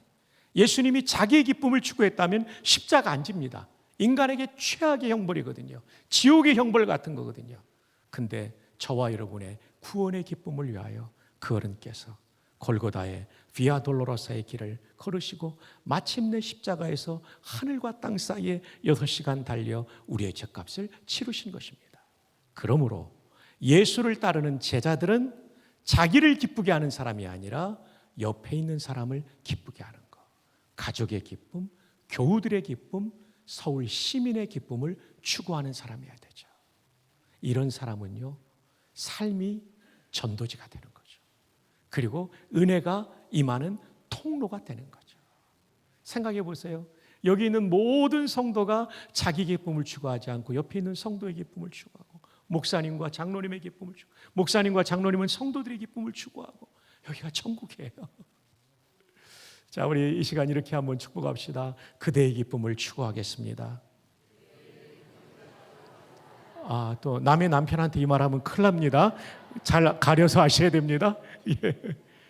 예수님이 자기의 기쁨을 추구했다면 십자가 안 집니다. 인간에게 최악의 형벌이거든요. 지옥의 형벌 같은 거거든요. 근데 저와 여러분의 구원의 기쁨을 위하여 그 어른께서 골고다의 비아 돌로로사의 길을 걸으시고 마침내 십자가에서 하늘과 땅 사이에 6시간 달려 우리의 죄값을 치르신 것입니다. 그러므로 예수를 따르는 제자들은 자기를 기쁘게 하는 사람이 아니라 옆에 있는 사람을 기쁘게 하는 것. 가족의 기쁨, 교우들의 기쁨, 서울 시민의 기쁨을 추구하는 사람이어야 되죠. 이런 사람은요, 삶이 전도지가 되는 거죠. 그리고 은혜가 임하는 통로가 되는 거죠. 생각해 보세요. 여기 있는 모든 성도가 자기 기쁨을 추구하지 않고 옆에 있는 성도의 기쁨을 추구하고 목사님과 장로님의 기쁨을 추구하고 목사님과 장로님은 성도들의 기쁨을 추구하고 여기가 천국이에요. 자, 우리 이 시간 이렇게 한번 축복합시다. 그대의 기쁨을 추구하겠습니다. 또 남의 남편한테 이 말하면 큰일 납니다. 잘 가려서 하셔야 됩니다. 예.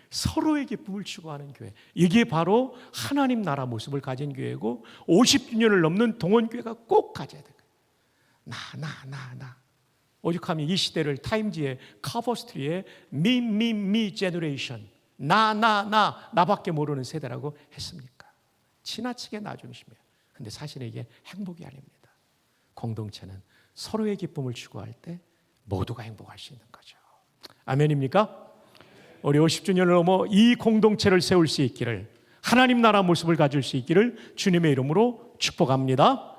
서로의 기쁨을 추구하는 교회. 이게 바로 하나님 나라 모습을 가진 교회고 50주년을 넘는 동원교회가 꼭 가져야 돼요. 나. 오죽하면 이 시대를 타임지의 커버스트리에 me generation 나밖에 모르는 세대라고 했습니까? 지나치게 나중심이에요. 근데 사실 이게 행복이 아닙니다. 공동체는 서로의 기쁨을 추구할 때 모두가 행복할 수 있는 거죠. 아멘입니까? 우리 50주년을 넘어 이 공동체를 세울 수 있기를, 하나님 나라 모습을 가질 수 있기를 주님의 이름으로 축복합니다.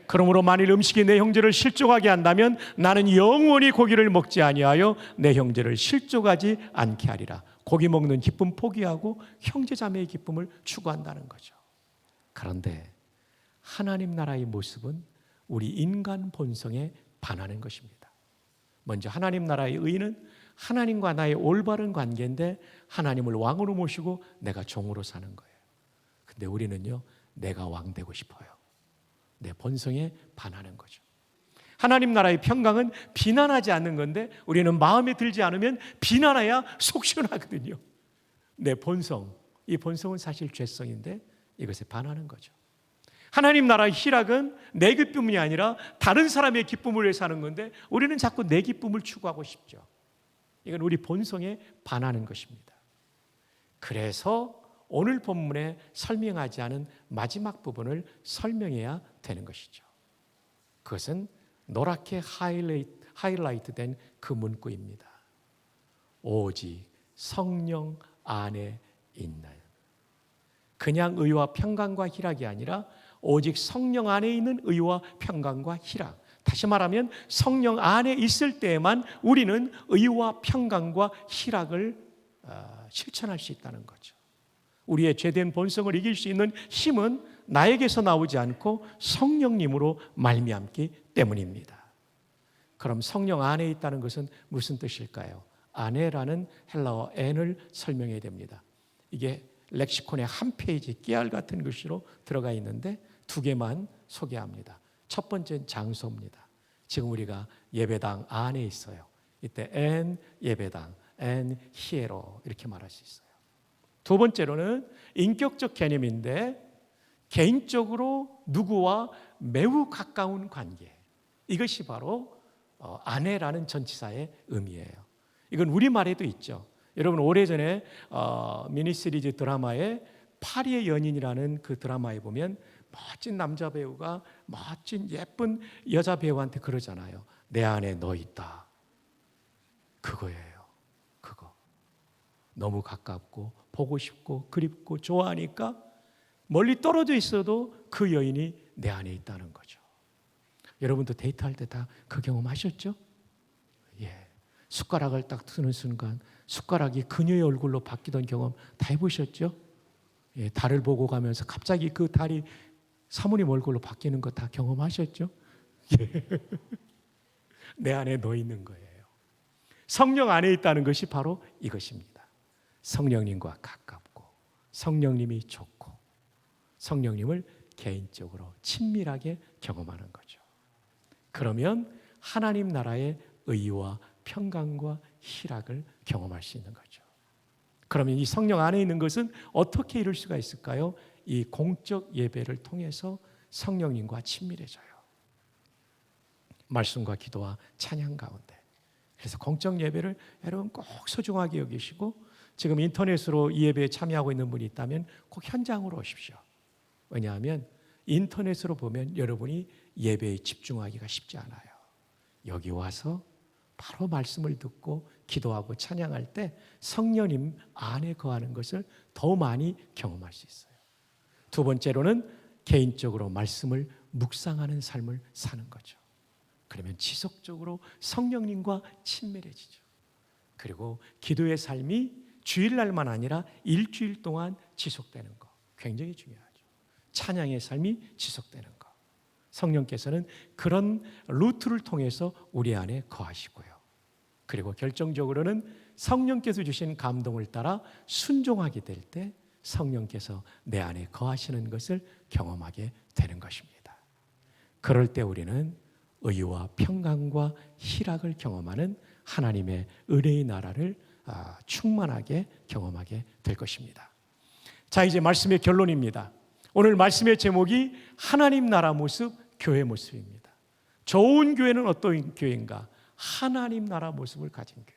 그러므로 만일 음식이 내 형제를 실족하게 한다면 나는 영원히 고기를 먹지 아니하여 내 형제를 실족하지 않게 하리라. 고기 먹는 기쁨 포기하고 형제자매의 기쁨을 추구한다는 거죠. 그런데 하나님 나라의 모습은 우리 인간 본성에 반하는 것입니다. 먼저 하나님 나라의 의는 하나님과 나의 올바른 관계인데 하나님을 왕으로 모시고 내가 종으로 사는 거예요. 근데 우리는요, 내가 왕 되고 싶어요. 내 본성에 반하는 거죠. 하나님 나라의 평강은 비난하지 않는 건데 우리는 마음에 들지 않으면 비난해야 속 시원하거든요. 내 본성, 이 본성은 사실 죄성인데 이것에 반하는 거죠. 하나님 나라의 희락은 내 기쁨이 아니라 다른 사람의 기쁨을 위해 사는 건데 우리는 자꾸 내 기쁨을 추구하고 싶죠. 이건 우리 본성에 반하는 것입니다. 그래서 오늘 본문에 설명하지 않은 마지막 부분을 설명해야 되는 것이죠. 그것은 노랗게 하이라이트된 그 문구입니다. 오직 성령 안에 있는, 그냥 의와 평강과 희락이 아니라 오직 성령 안에 있는 의와 평강과 희락. 다시 말하면 성령 안에 있을 때에만 우리는 의와 평강과 희락을 실천할 수 있다는 거죠. 우리의 죄된 본성을 이길 수 있는 힘은 나에게서 나오지 않고 성령님으로 말미암기 때문입니다. 그럼 성령 안에 있다는 것은 무슨 뜻일까요? 안에라는 헬라어 n을 설명해야 됩니다. 이게 렉시콘의 한 페이지 깨알 같은 글씨로 들어가 있는데 두 개만 소개합니다. 첫 번째는 장소입니다. 지금 우리가 예배당 안에 있어요. 이때 엔 예배당, 엔 히에로 이렇게 말할 수 있어요. 두 번째로는 인격적 개념인데 개인적으로 누구와 매우 가까운 관계. 이것이 바로 아내라는 전치사의 의미예요. 이건 우리말에도 있죠. 여러분 오래전에 미니시리즈 드라마에 파리의 연인이라는 그 드라마에 보면 멋진 남자 배우가 멋진 예쁜 여자 배우한테 그러잖아요. 내 안에 너 있다. 그거예요. 그거. 너무 가깝고 보고 싶고 그립고 좋아하니까 멀리 떨어져 있어도 그 여인이 내 안에 있다는 거죠. 여러분도 데이트할 때 다 그 경험 하셨죠? 예. 숟가락을 딱 드는 순간 숟가락이 그녀의 얼굴로 바뀌던 경험 다 해보셨죠? 예, 달을 보고 가면서 갑자기 그 달이 사모님 얼굴로 바뀌는 거 다 경험하셨죠? 예. 내 안에 너 있는 거예요. 성령 안에 있다는 것이 바로 이것입니다. 성령님과 가깝고 성령님이 좋고 성령님을 개인적으로 친밀하게 경험하는 거죠. 그러면 하나님 나라의 의와 평강과 희락을 경험할 수 있는 거죠. 그러면 이 성령 안에 있는 것은 어떻게 이룰 수가 있을까요? 이 공적 예배를 통해서 성령님과 친밀해져요. 말씀과 기도와 찬양 가운데. 그래서 공적 예배를 여러분 꼭 소중하게 여기시고 지금 인터넷으로 이 예배에 참여하고 있는 분이 있다면 꼭 현장으로 오십시오. 왜냐하면 인터넷으로 보면 여러분이 예배에 집중하기가 쉽지 않아요. 여기 와서 바로 말씀을 듣고 기도하고 찬양할 때 성령님 안에 거하는 것을 더 많이 경험할 수 있어요. 두 번째로는 개인적으로 말씀을 묵상하는 삶을 사는 거죠. 그러면 지속적으로 성령님과 친밀해지죠. 그리고 기도의 삶이 주일날만 아니라 일주일 동안 지속되는 거 굉장히 중요하죠. 찬양의 삶이 지속되는 거. 성령께서는 그런 루트를 통해서 우리 안에 거하시고요. 그리고 결정적으로는 성령께서 주신 감동을 따라 순종하게 될 때 성령께서 내 안에 거하시는 것을 경험하게 되는 것입니다. 그럴 때 우리는 의와 평강과 희락을 경험하는 하나님의 은혜의 나라를 충만하게 경험하게 될 것입니다. 자, 이제 말씀의 결론입니다. 오늘 말씀의 제목이 하나님 나라 모습, 교회 모습입니다. 좋은 교회는 어떤 교회인가? 하나님 나라 모습을 가진 교회.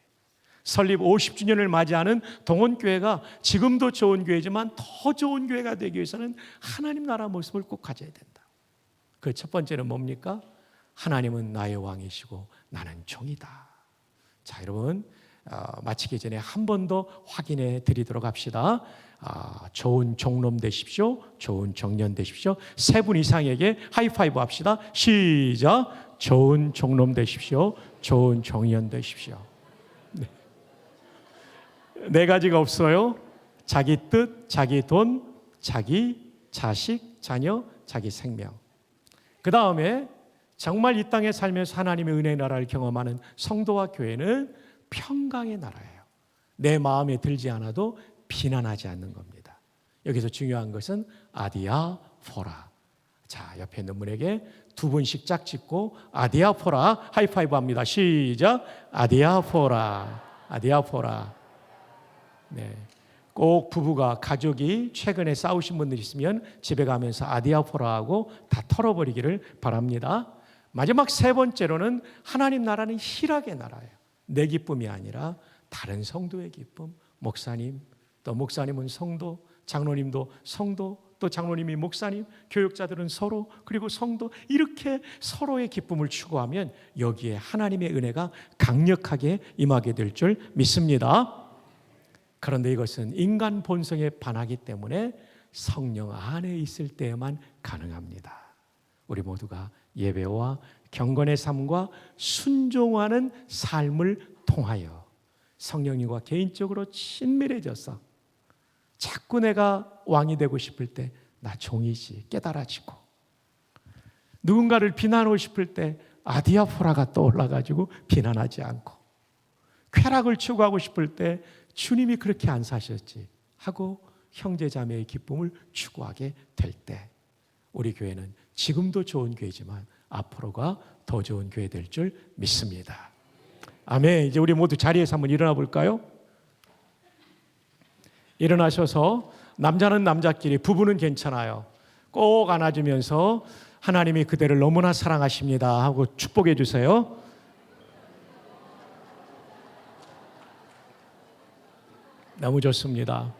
설립 50주년을 맞이하는 동원교회가 지금도 좋은 교회지만 더 좋은 교회가 되기 위해서는 하나님 나라 모습을 꼭 가져야 된다. 그 첫 번째는 뭡니까? 하나님은 나의 왕이시고 나는 종이다. 자, 여러분 마치기 전에 한 번 더 확인해 드리도록 합시다. 좋은 종놈 되십시오. 좋은 청년 되십시오. 세 분 이상에게 하이파이브 합시다. 시작. 좋은 종놈 되십시오. 좋은 청년 되십시오. 네 가지가 없어요. 자기 뜻, 자기 돈, 자기 자식, 자녀, 자기 생명. 그 다음에 정말 이 땅에 살면서 하나님의 은혜의 나라를 경험하는 성도와 교회는 평강의 나라예요. 내 마음에 들지 않아도 비난하지 않는 겁니다. 여기서 중요한 것은 아디아포라. 자, 옆에 있는 분에게 두 분씩 짝 짓고 아디아포라 하이파이브 합니다. 시작. 아디아포라. 아디아포라. 네. 꼭 부부가 가족이 최근에 싸우신 분들 있으면 집에 가면서 아디아포라하고 다 털어버리기를 바랍니다. 마지막 세 번째로는 하나님 나라는 희락의 나라예요. 내 기쁨이 아니라 다른 성도의 기쁨. 목사님, 또 목사님은 성도, 장로님도 성도, 또 장로님이 목사님, 교육자들은 서로, 그리고 성도, 이렇게 서로의 기쁨을 추구하면 여기에 하나님의 은혜가 강력하게 임하게 될 줄 믿습니다. 그런데 이것은 인간 본성에 반하기 때문에 성령 안에 있을 때에만 가능합니다. 우리 모두가 예배와 경건의 삶과 순종하는 삶을 통하여 성령님과 개인적으로 친밀해져서 자꾸 내가 왕이 되고 싶을 때 나 종이지 깨달아지고, 누군가를 비난하고 싶을 때 아디아포라가 떠올라가지고 비난하지 않고, 쾌락을 추구하고 싶을 때 주님이 그렇게 안 사셨지 하고 형제자매의 기쁨을 추구하게 될 때 우리 교회는 지금도 좋은 교회지만 앞으로가 더 좋은 교회 될 줄 믿습니다. 아멘. 이제 우리 모두 자리에서 한번 일어나 볼까요? 일어나셔서 남자는 남자끼리, 부부는 괜찮아요. 꼭 안아주면서 하나님이 그대를 너무나 사랑하십니다 하고 축복해 주세요. 너무 좋습니다.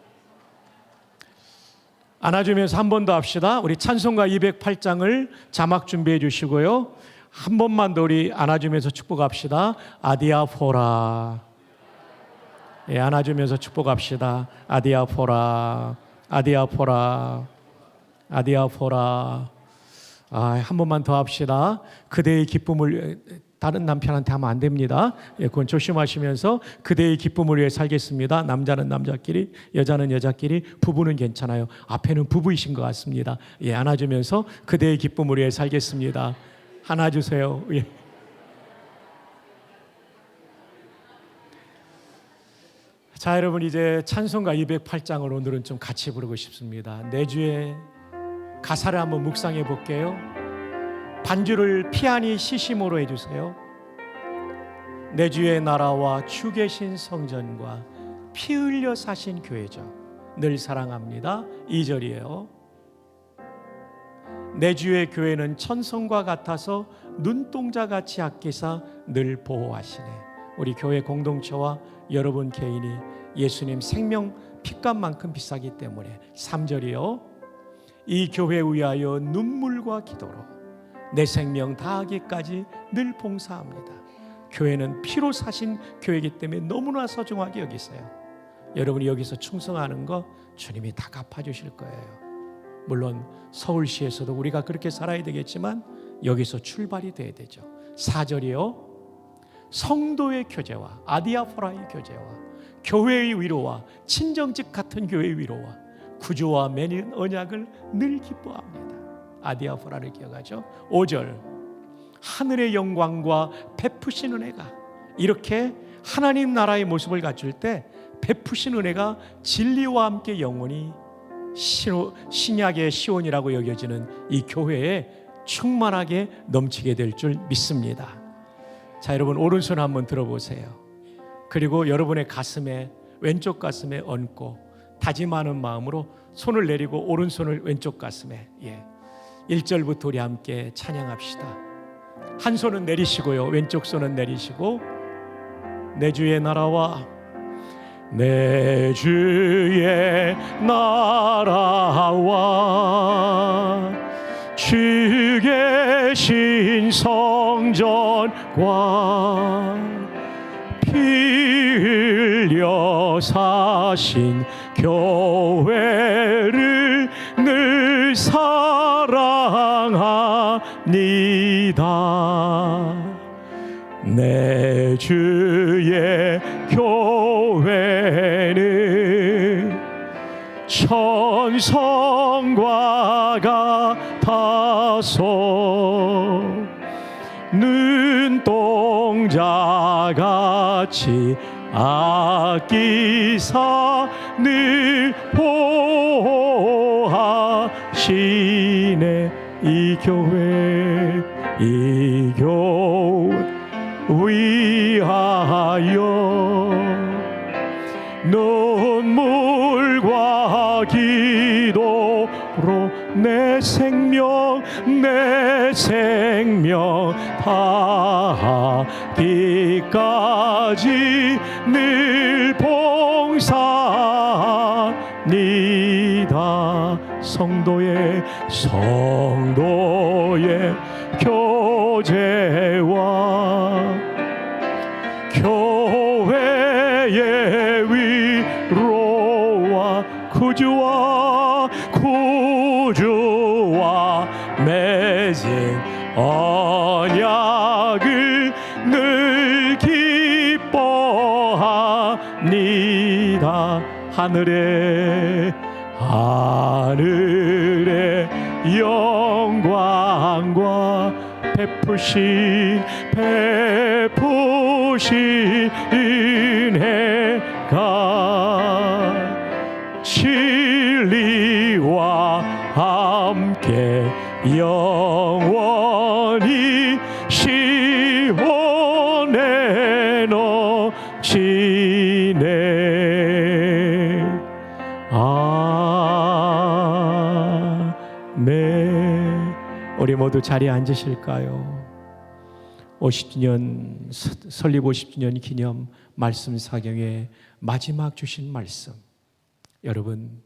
안아주면서 한 번 더 합시다. 우리 찬송가 208장을 자막 준비해 주시고요. 한 번만 더 우리 안아주면서 축복합시다. 아디아포라. 예, 안아주면서 축복합시다. 아디아포라, 아디아포라, 아디아포라. 한 번만 더 합시다. 그대의 기쁨을 다른 남편한테 하면 안 됩니다. 예, 그건 조심하시면서 그대의 기쁨을 위해 살겠습니다. 남자는 남자끼리, 여자는 여자끼리, 부부는 괜찮아요. 앞에는 부부이신 것 같습니다. 예, 안아주면서 그대의 기쁨을 위해 살겠습니다. 안아주세요. 예. 자, 여러분 이제 찬송가 208장을 오늘은 좀 같이 부르고 싶습니다. 내주의 가사를 한번 묵상해 볼게요. 반주를 피아니 시심으로 해주세요. 내주의 나라와 주 계신 성전과 피 흘려 사신 교회죠. 늘 사랑합니다. 2절이에요. 내주의 교회는 천성과 같아서 눈동자같이 아끼사 늘 보호하시네. 우리 교회 공동체와 여러분 개인이 예수님 생명 핏값만큼 비싸기 때문에 3절이요. 이 교회 위하여 눈물과 기도로 내 생명 다하기까지 늘 봉사합니다. 교회는 피로 사신 교회이기 때문에 너무나 소중하게 여기세요. 여러분이 여기서 충성하는 거 주님이 다 갚아주실 거예요. 물론 서울시에서도 우리가 그렇게 살아야 되겠지만 여기서 출발이 돼야 되죠. 4절이요. 성도의 교제와 아디아포라의 교제와 교회의 위로와 친정집 같은 교회의 위로와 구주와 맺은 언약을 늘 기뻐합니다. 아디아포라를 기억하죠. 5절. 하늘의 영광과 베푸신 은혜가, 이렇게 하나님 나라의 모습을 갖출 때 베푸신 은혜가 진리와 함께 영원히 신약의 시온이라고 여겨지는 이 교회에 충만하게 넘치게 될 줄 믿습니다. 자, 여러분 오른손 한번 들어보세요. 그리고 여러분의 가슴에, 왼쪽 가슴에 얹고 다짐하는 마음으로 손을 내리고 오른손을 왼쪽 가슴에, 1절부터 우리 함께 찬양합시다. 한 손은 내리시고요, 왼쪽 손은 내리시고. 내 주의 나라와 내 주의 나라와 주 계신 성전과 피 흘려 사신 교회를 늘 사랑합니다. 내 주의 교회는 천성과 같아서 눈동자같이 아끼사 늘 보호하시네. 이 교회 위하여 눈물과 기도로 내 생명 다하기까지 늘 봉사합니다. 성도의 교제와 교회의 위로와 구주와 맺은 언약을 늘 기뻐합니다. 하늘의 영광과 베푸신 은혜가 진리와 함께 영원히 시온에 우리 모두 자리에 앉으실까요? 50주년 설립 50주년 기념 말씀 사경의 마지막 주신 말씀. 여러분,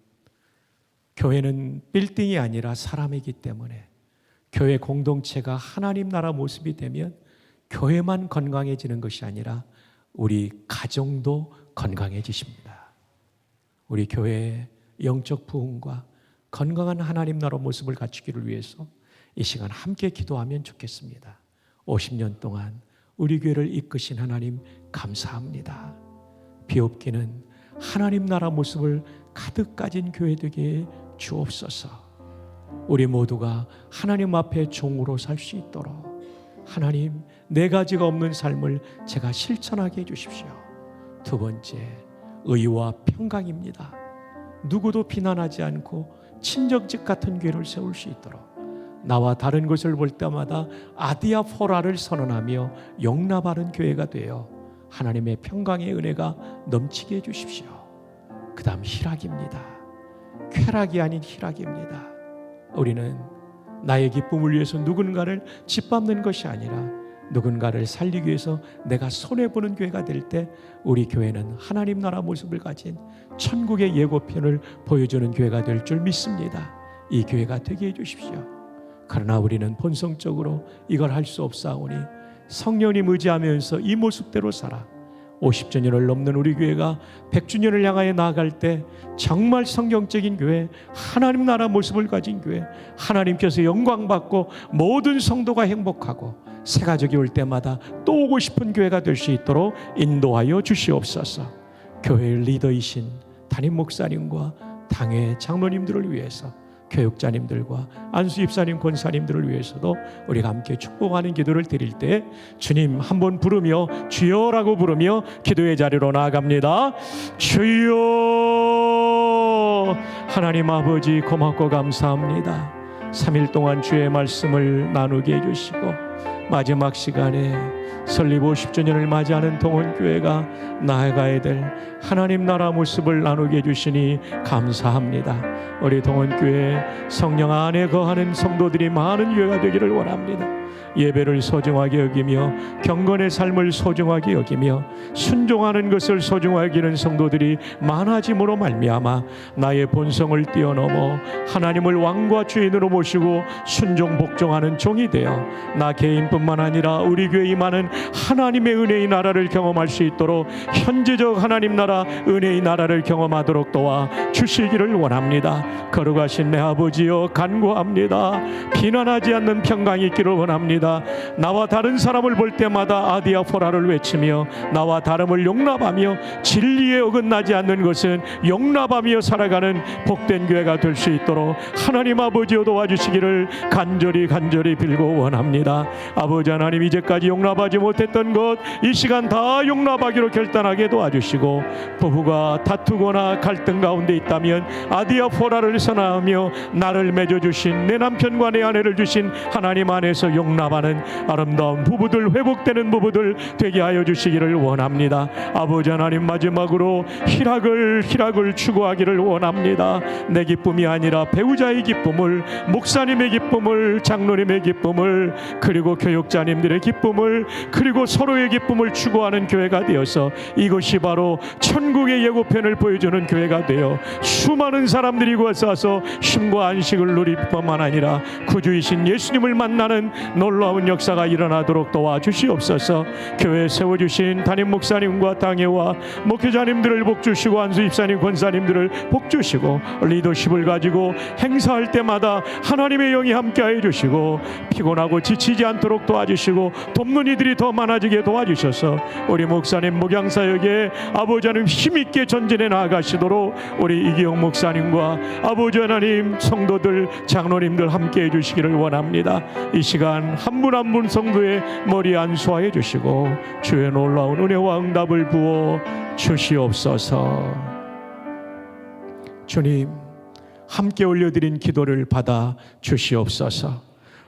교회는 빌딩이 아니라 사람이기 때문에 교회 공동체가 하나님 나라 모습이 되면 교회만 건강해지는 것이 아니라 우리 가정도 건강해지십니다. 우리 교회의 영적 부흥과 건강한 하나님 나라 모습을 갖추기를 위해서 이 시간 함께 기도하면 좋겠습니다. 50년 동안 우리 교회를 이끄신 하나님 감사합니다. 비옵기는 하나님 나라 모습을 가득 가진 교회 되게 주옵소서. 우리 모두가 하나님 앞에 종으로 살 수 있도록 하나님, 네 가지가 없는 삶을 제가 실천하게 해주십시오. 두 번째, 의와 평강입니다. 누구도 비난하지 않고 친정집 같은 교회를 세울 수 있도록 나와 다른 것을 볼 때마다 아디아포라를 선언하며 용납하는 교회가 되어 하나님의 평강의 은혜가 넘치게 해주십시오. 그 다음 희락입니다. 쾌락이 아닌 희락입니다. 우리는 나의 기쁨을 위해서 누군가를 짓밟는 것이 아니라 누군가를 살리기 위해서 내가 손해보는 교회가 될 때 우리 교회는 하나님 나라 모습을 가진 천국의 예고편을 보여주는 교회가 될 줄 믿습니다. 이 교회가 되게 해주십시오. 그러나 우리는 본성적으로 이걸 할 수 없사오니 성령님 의지하면서 이 모습대로 살아 50주년을 넘는 우리 교회가 100주년을 향하여 나아갈 때 정말 성경적인 교회, 하나님 나라 모습을 가진 교회, 하나님께서 영광받고 모든 성도가 행복하고 새 가족이 올 때마다 또 오고 싶은 교회가 될 수 있도록 인도하여 주시옵소서. 교회의 리더이신 담임 목사님과 당회 장로님들을 위해서, 교육자님들과 안수 집사님, 권사님들을 위해서도 우리가 함께 축복하는 기도를 드릴 때 주님 한번 부르며 주여라고 부르며 기도의 자리로 나아갑니다. 주여. 하나님 아버지 고맙고 감사합니다. 3일 동안 주의 말씀을 나누게 해주시고 마지막 시간에 설립 50주년을 맞이하는 동원교회가 나아가야 될 하나님 나라 모습을 나누게 해주시니 감사합니다. 우리 동원교회 성령 안에 거하는 성도들이 많은 교회가 되기를 원합니다. 예배를 소중하게 여기며 경건의 삶을 소중하게 여기며 순종하는 것을 소중하게 여기는 성도들이 많아짐으로 말미암아 나의 본성을 뛰어넘어 하나님을 왕과 주인으로 모시고 순종 복종하는 종이 되어 나 개인뿐만 아니라 우리 교회에 임하는 하나님의 은혜의 나라를 경험할 수 있도록 현재적 하나님 나라 은혜의 나라를 경험하도록 도와 주시기를 원합니다. 거룩하신 내 아버지여 간구합니다. 비난하지 않는 평강이 있기를 원합니다. 나와 다른 사람을 볼 때마다 아디아포라를 외치며 나와 다름을 용납하며 진리에 어긋나지 않는 것은 용납하며 살아가는 복된 교회가 될 수 있도록 하나님 아버지여 도와주시기를 간절히 빌고 원합니다. 아버지 하나님, 이제까지 용납하지 못했던 것 이 시간 다 용납하기로 결단하게 도와주시고 부부가 다투거나 갈등 가운데 있다면 아디아포라를 선하며 나를 맺어주신 내 남편과 내 아내를 주신 하나님 안에서 용납하는 아름다운 부부들, 회복되는 부부들 되게 하여 주시기를 원합니다. 아버지 하나님, 마지막으로 희락을 추구하기를 원합니다. 내 기쁨이 아니라 배우자의 기쁨을, 목사님의 기쁨을, 장로님의 기쁨을, 그리고 교육자님들의 기쁨을, 그리고 서로의 기쁨을 추구하는 교회가 되어서 이것이 바로 천국의 예고편을 보여주는 교회가 되어 수많은 사람들이 와서 쉼과 안식을 누릴 뿐만 아니라 구주이신 예수님을 만나는 놀라운 역사가 일어나도록 도와주시옵소서. 교회에 세워주신 담임 목사님과 당회와 목회자님들을 복주시고 안수 집사님, 권사님들을 복주시고 리더십을 가지고 행사할 때마다 하나님의 영이 함께하여 주시고 피곤하고 지치지 않도록 도와주시고 돕는 이들이 더 많아지게 도와주셔서 우리 목사님, 목양사역에 아버지 하나님 힘있게 전진해 나아가시도록 우리 이기영 목사님과 아버지 하나님 성도들, 장로님들 함께해 주시기를 원합니다. 이 시간 한 분 한 분 성도의 머리 안수하여 주시고 주의 놀라운 은혜와 응답을 부어 주시옵소서. 주님, 함께 올려드린 기도를 받아 주시옵소서.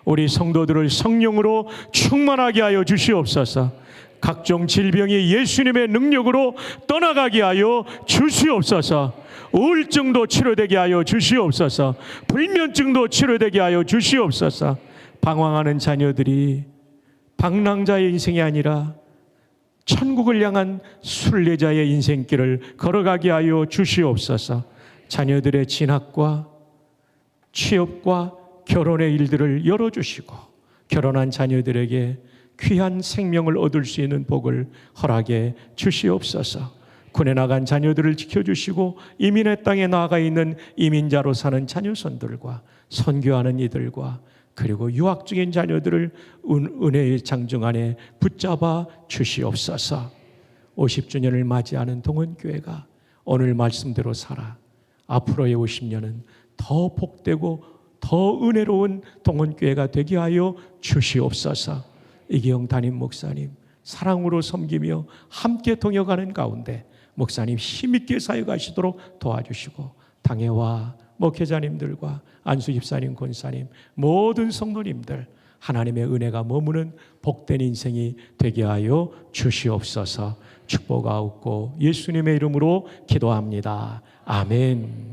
우리 성도들을 성령으로 충만하게 하여 주시옵소서. 각종 질병이 예수님의 능력으로 떠나가게 하여 주시옵소서. 우울증도 치료되게 하여 주시옵소서. 불면증도 치료되게 하여 주시옵소서. 방황하는 자녀들이 방랑자의 인생이 아니라 천국을 향한 순례자의 인생길을 걸어가게 하여 주시옵소서. 자녀들의 진학과 취업과 결혼의 일들을 열어주시고 결혼한 자녀들에게 귀한 생명을 얻을 수 있는 복을 허락해 주시옵소서. 군에 나간 자녀들을 지켜주시고 이민의 땅에 나아가 있는 이민자로 사는 자녀손들과 선교하는 이들과 그리고 유학 중인 자녀들을 은혜의 장정 안에 붙잡아 주시옵소서. 50주년을 맞이하는 동원교회가 오늘 말씀대로 살아 앞으로의 50년은 더 복되고 더 은혜로운 동원교회가 되게 하여 주시옵소서. 이기영 담임 목사님 사랑으로 섬기며 함께 동역하는 가운데 목사님 힘있게 사역하시도록 도와주시고 당회와 목회자님들과 안수 집사님, 권사님, 모든 성도님들 하나님의 은혜가 머무는 복된 인생이 되게 하여 주시옵소서. 축복하옵고 예수님의 이름으로 기도합니다. 아멘.